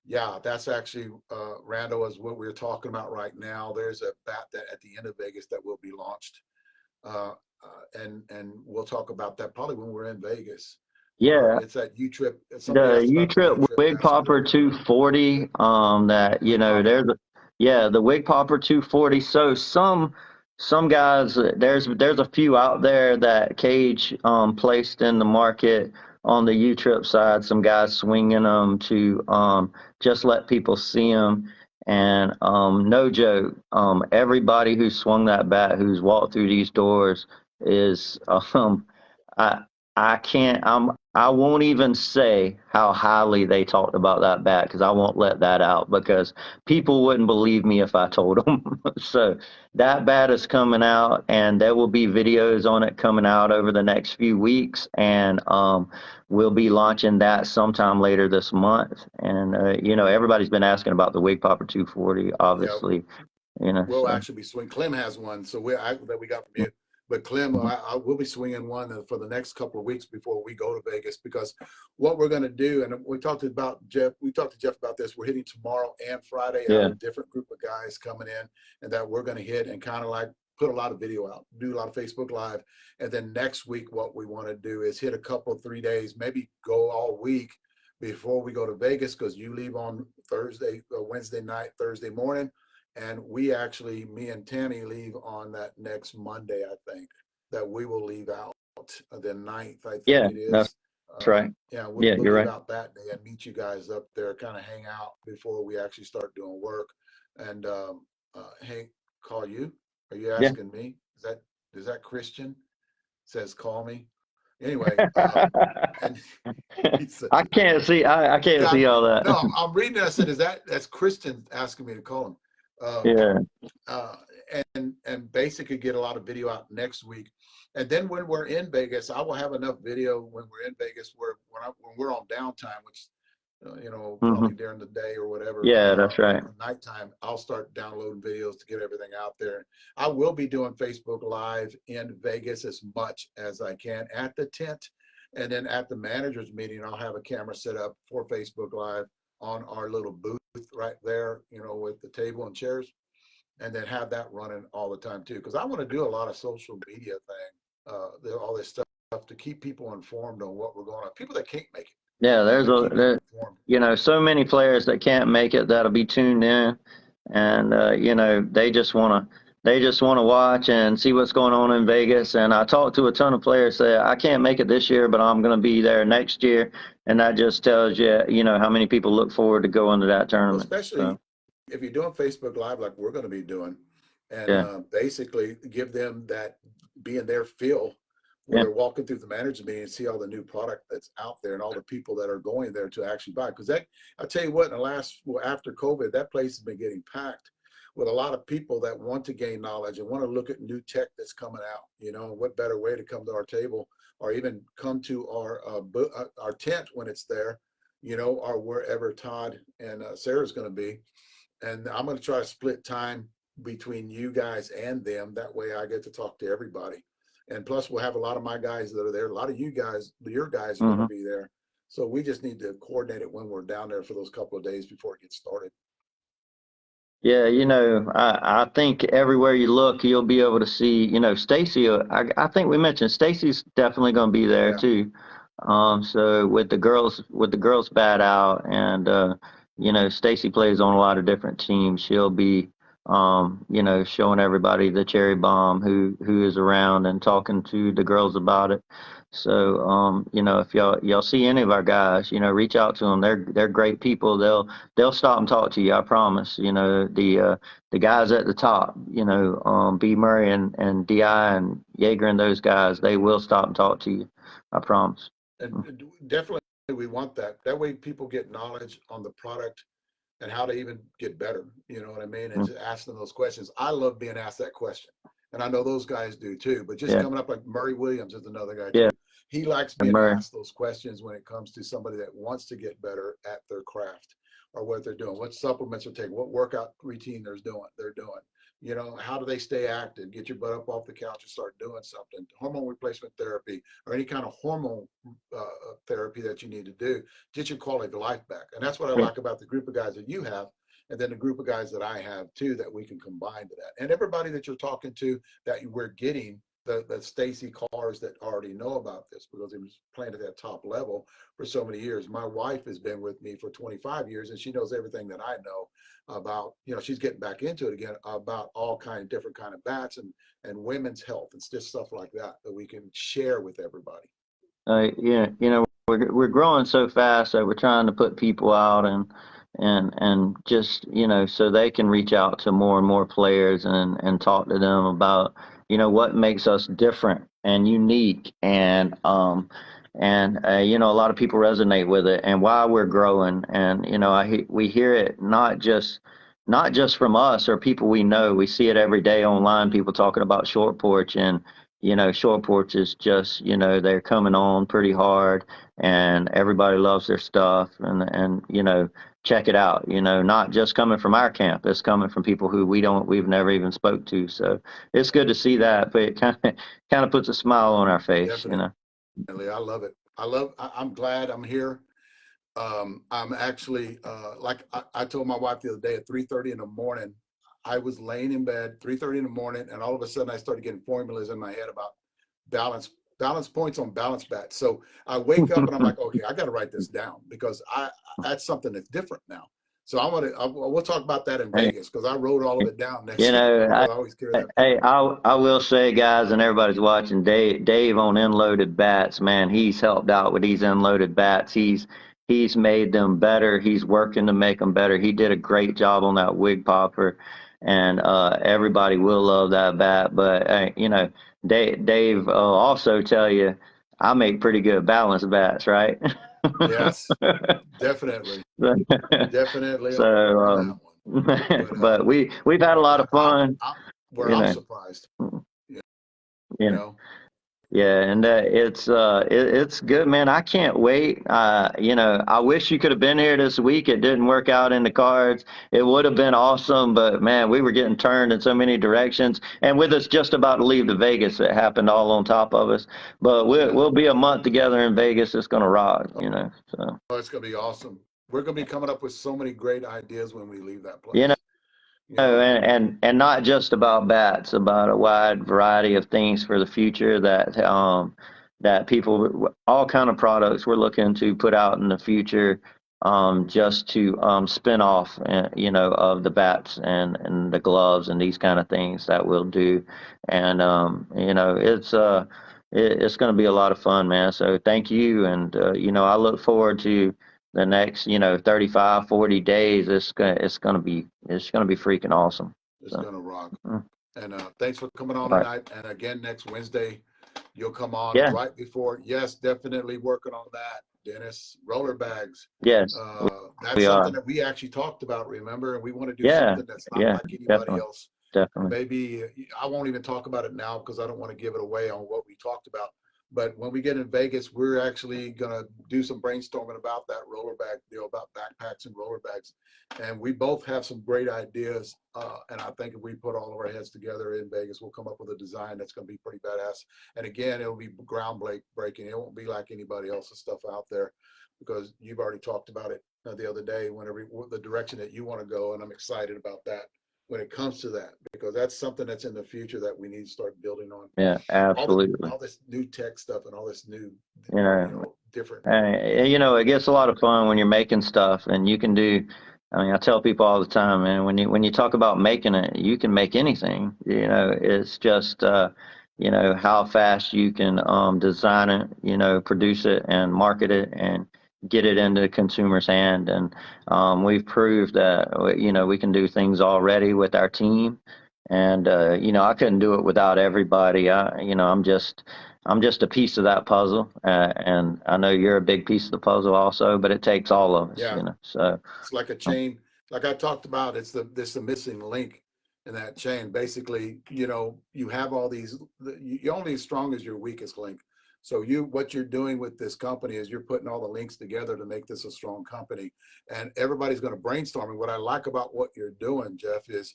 Yeah, that's actually, Rando, is what we're talking about right now. There's a bat that at the end of Vegas that will be launched. And we'll talk about that probably when we're in Vegas. Yeah. It's that U-Trip. The Somebody asked about the U-Trip U-Trip Wig Popper basketball. 240, that, Wig Popper. the Wig Popper 240. So some guys, there's a few out there that Cage placed in the market on the U-Trip side, some guys swinging them to just let people see them. And no joke, everybody who swung that bat, who's walked through these doors, is I I can't. I won't even say how highly they talked about that bat, because I won't let that out, because people wouldn't believe me if I told them. So that bat is coming out, and there will be videos on it coming out over the next few weeks, and we'll be launching that sometime later this month. And everybody's been asking about the Wig Popper 240, obviously. We'll So. actually be swinging. Clem has one, so that we got from you. But Clem, I will be swinging one for the next couple of weeks before we go to Vegas, because what we're going to do, and we talked to Jeff about this. We're hitting tomorrow and Friday. I have a different group of guys coming in, and that we're going to hit and kind of like put a lot of video out, do a lot of Facebook Live, and then next week what we want to do is hit a couple 3 days, maybe go all week before we go to Vegas, because you leave on Wednesday night, Thursday morning. And we actually, me and Tammy, leave on that next Monday, I think, that we will leave out the 9th, I think it is. That's right. We'll you're leave right. out that day and meet you guys up there, kind of hang out before we actually start doing work. And Hank, call you? Are you asking me? Is that Christian? Says call me. Anyway, and I can't see. I can't see all that. No, I'm reading it. I said, that's Christian asking me to call him. And basically get a lot of video out next week. And then when we're in Vegas, I will have enough video when we're in Vegas when we're on downtime, which probably during the day or whatever. That's right. Nighttime, I'll start downloading videos to get everything out there. I will be doing Facebook Live in Vegas as much as I can at the tent, and then at the managers meeting, I'll have a camera set up for Facebook Live on our little booth right there, with the table and chairs, and then have that running all the time too. Because I want to do a lot of social media thing, all this stuff to keep people informed on what we're going on. People that can't make it. Yeah, there's so many players that can't make it that'll be tuned in, and they just want to watch and see what's going on in Vegas. And I talked to a ton of players that I can't make it this year, but I'm going to be there next year, and that just tells you, how many people look forward to going to that tournament. Especially if you're doing Facebook Live like we're going to be doing, and basically give them that being their feel. Where they're walking through the management meeting and see all the new product that's out there and all the people that are going there to actually buy. Because I'll tell you what, after COVID, that place has been getting packed with a lot of people that want to gain knowledge and want to look at new tech that's coming out. What better way to come to our table, or even come to our tent when it's there, or wherever Todd and Sarah's going to be. And I'm going to try to split time between you guys and them. That way I get to talk to everybody. And plus, we'll have a lot of my guys that are there. A lot of your guys are going to be there. So we just need to coordinate it when we're down there for those couple of days before it gets started. Yeah, I think everywhere you look, you'll be able to see, Stacy. I think we mentioned Stacy's definitely going to be there too. So with the girls bat out, and Stacy plays on a lot of different teams. She'll be you know, showing everybody the cherry bomb who is around and talking to the girls about it. So, you know, if y'all see any of our guys, you know, reach out to them. They're great people. They'll stop and talk to you. I promise. You know, the guys at the top, you know, B Murray and Di and Yeager and those guys, they will stop and talk to you. I promise. And definitely we want that. That way people get knowledge on the product and how to even get better. You know what I mean? And Mm, just ask them those questions. I love being asked that question. And I know those guys do too. But just yeah, coming up like Murray Williams is another guy yeah, too. He likes and being Murray. asked those questions when it comes to somebody that wants to get better at their craft or what they're doing, what supplements they're taking, what workout routine they're doing. You know, how do they stay active? Get your butt up off the couch and start doing something. Hormone replacement therapy or any kind of hormone therapy that you need to do. Get your quality of life back. And that's what I Yeah. like about the group of guys that you have and then the group of guys that I have too that we can combine to that. And everybody that you're talking to that we're getting the Stacy cars that already know about this because it was playing at that top level for so many years. My wife has been with me for 25 years and she knows everything that I know about, you know, she's getting back into it again about all kind of different kind of bats and women's health and just stuff like that that we can share with everybody. Yeah, you know, we're growing so fast that we're trying to put people out and just, you know, so they can reach out to more and more players and talk to them about, you know, what makes us different and unique and you know, a lot of people resonate with it and why we're growing. And you know, we hear it not just from us or people we know. We see it every day online, people talking about Short Porch. And you know, Short Porch is just, you know, they're coming on pretty hard and everybody loves their stuff and, you know, check it out, you know, not just coming from our camp, it's coming from people who we've never even spoke to. So it's good to see that, but it kind of puts a smile on our face, you Definitely. know. I love it. I'm glad I'm here. I'm actually, like I told my wife the other day at 3:30 in the morning, I was laying in bed, 3:30 in the morning, and all of a sudden I started getting formulas in my head about balance points on balance bats. So I wake up and I'm like, okay, I got to write this down because that's something that's different now. So we'll talk about that in Hey, Vegas because I wrote all of it down you next time know, because I always carry that hey, paper. I will say, guys, and everybody's watching, Dave on Unloaded Bats, man, he's helped out with these unloaded bats. He's made them better. He's working to make them better. He did a great job on that wig popper, and everybody will love that bat. But you know, Dave also tell you, I make pretty good balanced bats, right? Yes, definitely, definitely on that So, one. But but we've had a lot of fun, where you I'm know. surprised, you You know. know. Yeah, and it's good, man. I can't wait. You know, I wish you could have been here this week. It didn't work out in the cards. It would have been awesome, but man, we were getting turned in so many directions. And with us just about to leave to Vegas, it happened all on top of us. But we'll Yeah. we'll be a month together in Vegas. It's gonna rock, you know. So Oh, it's gonna be awesome. We're gonna be coming up with so many great ideas when we leave that you know. place. You No, know, and not just about bats, about a wide variety of things for the future that people all kind of products we're looking to put out in the future, just to spin off, you know, of the bats and the gloves and these kind of things that we'll do. And you know, it's going to be a lot of fun, man. So thank you. And you know, I look forward to the next, you know, 35, 40 days. It's gonna be freaking awesome. it's So gonna rock. mm, And thanks for coming on all right. tonight. And again, next Wednesday, you'll come on Yeah, right before. Yes, definitely working on that, Dennis. Roller bags. yes, That's we something are. that we actually talked about, remember? And we want to do Yeah, something that's not yeah, like anybody definitely, else. And definitely. maybe I won't even talk about it now because I don't want to give it away on what we talked about. But when we get in Vegas, we're actually going to do some brainstorming about that roller bag deal, about backpacks and roller bags. And we both have some great ideas. And I think if we put all of our heads together in Vegas, we'll come up with a design that's going to be pretty badass. And again, it'll be groundbreaking. It won't be like anybody else's stuff out there because you've already talked about it the other day, whenever the direction that you want to go. And I'm excited about that when it comes to that, because that's something that's in the future that we need to start building on. Yeah, absolutely. All this new tech stuff and all this new, You know, different. you know, it gets a lot of fun when you're making stuff and you can do I mean, I tell people all the time, man, when you talk about making it, you can make anything. You know, it's just you know, how fast you can design it, you know, produce it and market it and get it into the consumer's hand. And we've proved that, you know, we can do things already with our team. And you know, I couldn't do it without everybody. You know, I'm just a piece of that puzzle, and I know you're a big piece of the puzzle also. But it takes all of us, Yeah. you know. So. It's like a chain, like I talked about. It's the missing link in that chain. Basically, you know, you have all these. You're only as strong as your weakest link. So what you're doing with this company is you're putting all the links together to make this a strong company, and everybody's going to brainstorm. And what I like about what you're doing, Jeff, is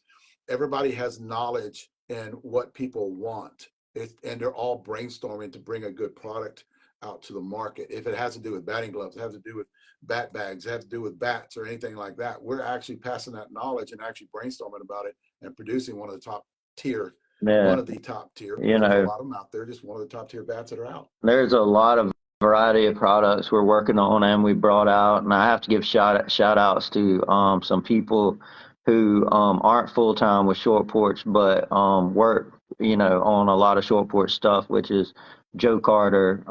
everybody has knowledge in what people want, and they're all brainstorming to bring a good product out to the market. If it has to do with batting gloves, it has to do with bat bags, have to do with bats or anything like that. We're actually passing that knowledge and actually brainstorming about it and producing one of the top tier, Yeah, you because there's a know, lot of them out there, just one of the top tier bats that are out. there's a lot of variety of products we're working on and we brought out, and I have to give shout outs to some people who aren't full time with Short Porch, but work, you know, on a lot of Short Porch stuff, which is Joe Carter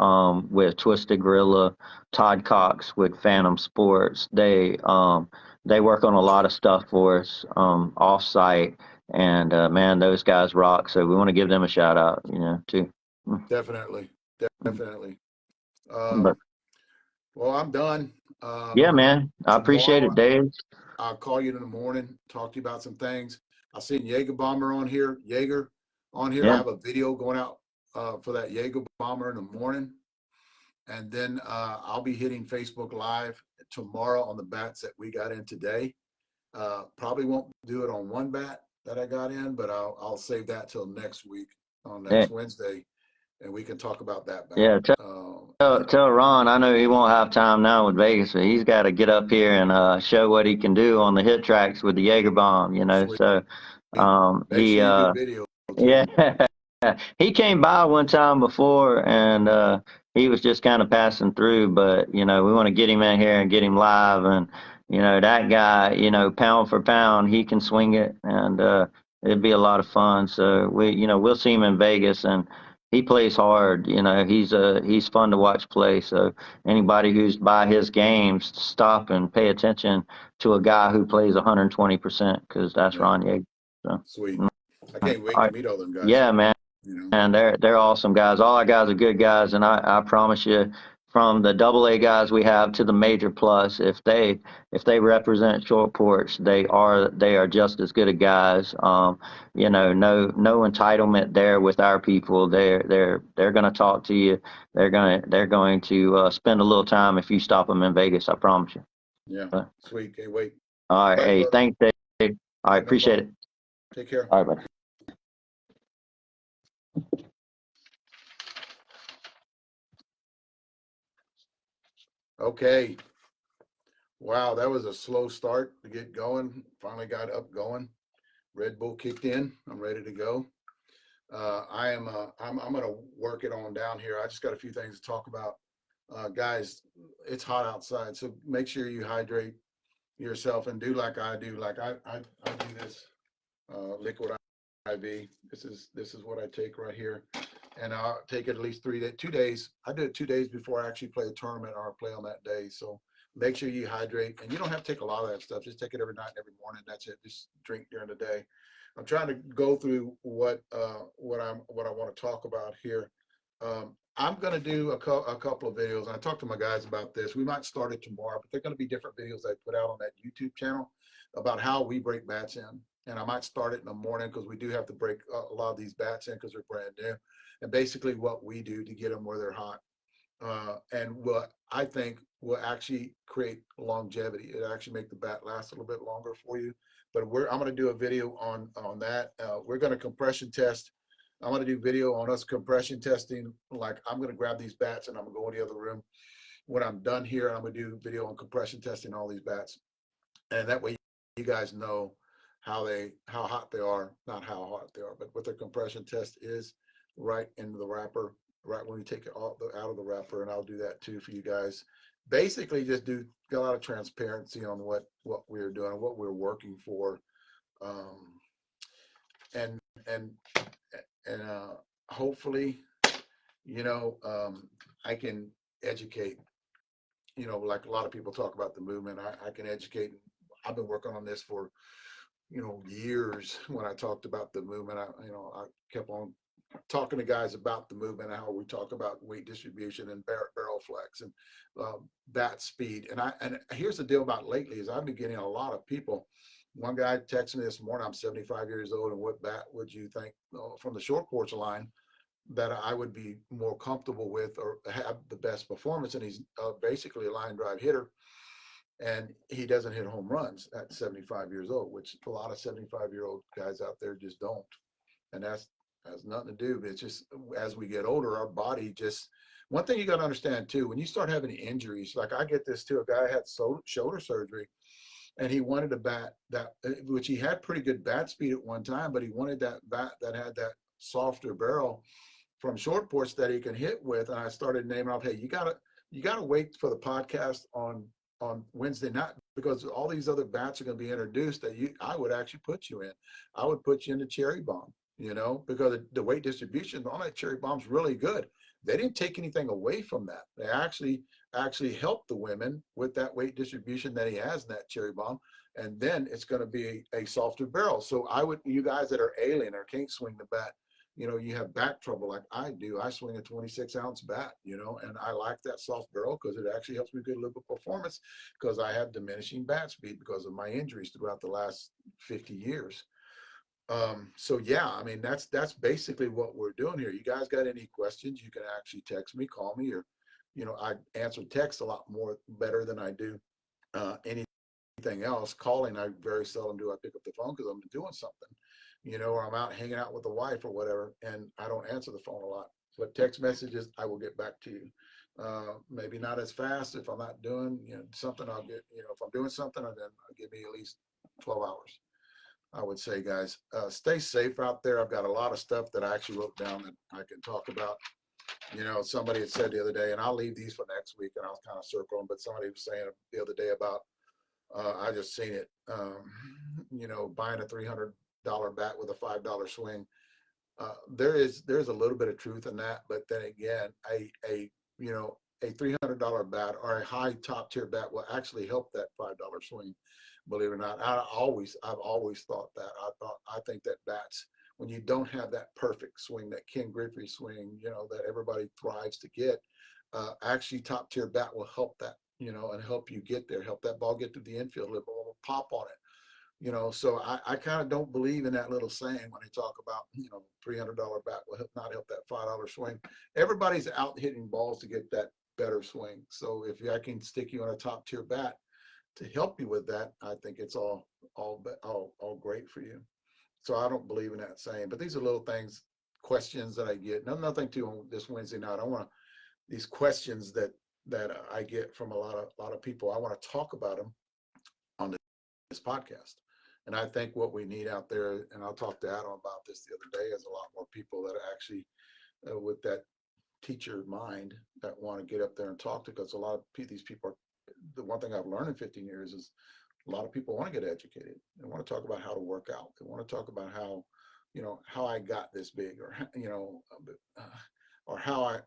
with Twisted Gorilla, Todd Cox with Phantom Sports. They work on a lot of stuff for us off site, and man, those guys rock. So we want to give them a shout out, you know, too. Definitely, definitely. But Well, I'm done. yeah, man, I appreciate it, Tomorrow, Dave. I'll call you in the morning, talk to you about some things. I seen Jaeger Bomber on here. Jaeger on here. I Yeah, have a video going out for that Jaeger Bomber in the morning. And then I'll be hitting Facebook Live tomorrow on the bats that we got in today. Probably won't do it on one bat that I got in, but I'll save that till next week on yeah, next Wednesday, and we can talk about that bat. yeah. And Tell Ron, I know he won't have time now with Vegas, but he's got to get up here and show what he can do on the hit tracks with the Jaeger bomb, you know. sweet. So Make sure you do video yeah, too. he came by one time before, and he was just kind of passing through. But you know, we want to get him in here and get him live. And you know, that guy, you know, pound for pound, he can swing it, and it'd be a lot of fun. So you know, we'll see him in Vegas, and he plays hard. You know, he's fun to watch play. So anybody who's by his games, stop and pay attention to a guy who plays 120%, because that's Yeah, Ron Yeager. So, sweet. I can't all wait to right. meet all them guys. Yeah, man. You know. And they're awesome guys. All our guys are good guys, and I promise you, from the double A guys we have to the major plus, if they represent Short Porch, they are just as good a guys. You know, no entitlement there with our people. They're going to talk to you. They're going to spend a little time if you stop them in Vegas. I promise you. Yeah, Uh, sweet. Can't wait. all right, All right, hey, brother. thanks, Dave. All All right, right, no appreciate problem. it. Take care. All right, buddy. Okay. Wow, that was a slow start to get going. Finally got up going. Red Bull kicked in. I'm ready to go. I'm gonna work it on down here. I just got a few things to talk about. Guys, it's hot outside, so make sure you hydrate yourself and do like I do. Like I do this liquid IV. This is what I take right here, and I'll take it at least 3 days, 2 days. I do it 2 days before I actually play a tournament or play on that day. So make sure you hydrate, and you don't have to take a lot of that stuff. Just take it every night and every morning. That's it. Just drink during the day. I'm trying to go through what I want to talk about here. I'm going to do a couple of videos. And I talked to my guys about this. We might start it tomorrow, but they're going to be different videos I put out on that YouTube channel about how we break bats in. And I might start it in the morning because we do have to break a lot of these bats in because they're brand new. And basically what we do to get them where they're hot. And what I think will actually create longevity. It actually make the bat last a little bit longer for you. But I'm going to do a video on that. We're going to compression test. I'm going to do video on us compression testing. Like I'm going to grab these bats and I'm going to go in the other room. When I'm done here, I'm going to do video on compression testing all these bats. And that way you guys know how hot they are, not how hot they are, but what their compression test is right into the wrapper. right when you take it out of the wrapper, and I'll do that too for you guys. Basically, just got a lot of transparency on what we're doing, what we're working for, um, and and hopefully, I can educate. Like a lot of people talk about the movement, I can educate. I've been working on this for years. When I talked about the movement, I kept on talking to guys about the movement, how we talk about weight distribution and barrel flex and bat speed. And here's the deal about lately is I've been getting a lot of people. One guy texted me this morning, I'm 75 years old, and what bat would you think from the short porch line that I would be more comfortable with or have the best performance? And he's basically a line drive hitter, and he doesn't hit home runs at 75 years old, which a lot of 75-year-old guys out there just don't. And that's has nothing to do. It's just as we get older, our body just. One thing you got to understand too, when you start having injuries, like I get this too. A guy had shoulder surgery, and he wanted a bat that, which he had pretty good bat speed at one time, but he wanted that bat that had that softer barrel from short porch that he can hit with. And I started naming off, hey, you gotta wait for the podcast on Wednesday night, because all these other bats are going to be introduced that I would actually put you in. I would put you in the Cherry Bomb, because the weight distribution on that Cherry Bomb's really good. They didn't take anything away from that. They actually helped the women with that weight distribution that he has in that Cherry Bomb. And then it's going to be a softer barrel. So you guys that are alien or can't swing the bat, you have back trouble like I do. I swing a 26-ounce bat, and I like that soft barrel because it actually helps me get a little bit of performance, because I have diminishing bat speed because of my injuries throughout the last 50 years. So yeah, I mean, that's basically what we're doing here. You guys got any questions, you can actually text me, call me, or, I answer text a lot more better than I do anything else. Calling, I very seldom do. I pick up the phone because I'm doing something, or I'm out hanging out with the wife or whatever, and I don't answer the phone a lot. But text messages, I will get back to you. Maybe not as fast. If I'm not doing something, I'll get, if I'm doing something, then I'll give me at least 12 hours. I would say, guys, stay safe out there. I've got a lot of stuff that I actually wrote down that I can talk about. Somebody had said the other day, and I'll leave these for next week, and I'll kind of circle them, but somebody was saying the other day about, I just seen it, buying a $300 bat with a $5 swing. There's a little bit of truth in that, but then again, a $300 bat or a high top tier bat will actually help that $5 swing. Believe it or not, I've always thought that. I think that bats, when you don't have that perfect swing, that Ken Griffey swing, that everybody thrives to get, actually top tier bat will help that, and help you get there, help that ball get to the infield, will pop on it. So I kind of don't believe in that little saying when they talk about, $300 bat will not help that $5 swing. Everybody's out hitting balls to get that better swing. So if I can stick you on a top tier bat to help you with that, I think it's all great for you. So I don't believe in that saying, but these are little things, questions that I get. Nothing to on this Wednesday night. I want these questions that I get from a lot of people. I want to talk about them on this podcast. And I think what we need out there, and I'll talk to Adam about this the other day, is a lot more people that are actually with that teacher mind that want to get up there and talk to, because a lot of these people are, the one thing I've learned in 15 years is a lot of people want to get educated. They want to talk about how to work out. They want to talk about how, how I got this big, or, or how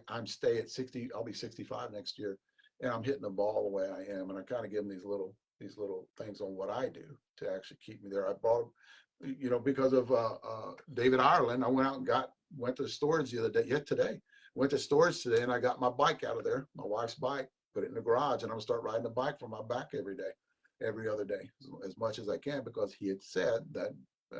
I'm stay at 60, I'll be 65 next year, and I'm hitting the ball the way I am. And I kind of give them these little things on what I do to actually keep me there. I bought, because of David Ireland, I went out and went to the storage the other day, today. Went to storage today, and I got my bike out of there, my wife's bike, put it in the garage, and I'm gonna start riding the bike from my back every other day, as much as I can, because he had said that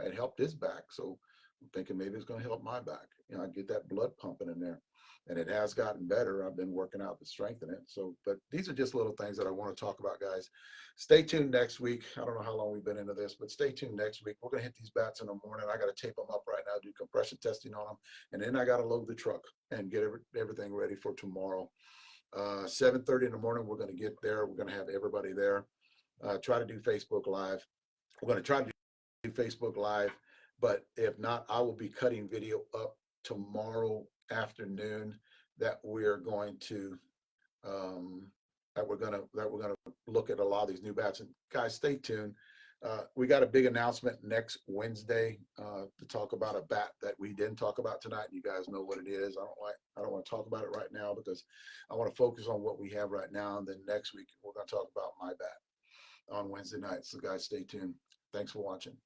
it helped his back. So I'm thinking maybe it's gonna help my back. I get that blood pumping in there. And it has gotten better. I've been working out to strengthen it. So, but these are just little things that I want to talk about, guys. Stay tuned next week. I don't know how long we've been into this, but stay tuned next week. We're going to hit these bats in the morning. I got to tape them up right now, do compression testing on them. And then I got to load the truck and get everything ready for tomorrow. 7:30 in the morning, we're going to get there. We're going to have everybody there. Try to do Facebook Live. We're going to try to do Facebook Live, but if not, I will be cutting video up tomorrow afternoon that we're going to look at a lot of these new bats. And guys, stay tuned. We got a big announcement next Wednesday to talk about a bat that we didn't talk about tonight. You guys know what it is. I don't want to talk about it right now because I want to focus on what we have right now. And then next week we're going to talk about my bat on Wednesday night. So guys, stay tuned. Thanks for watching.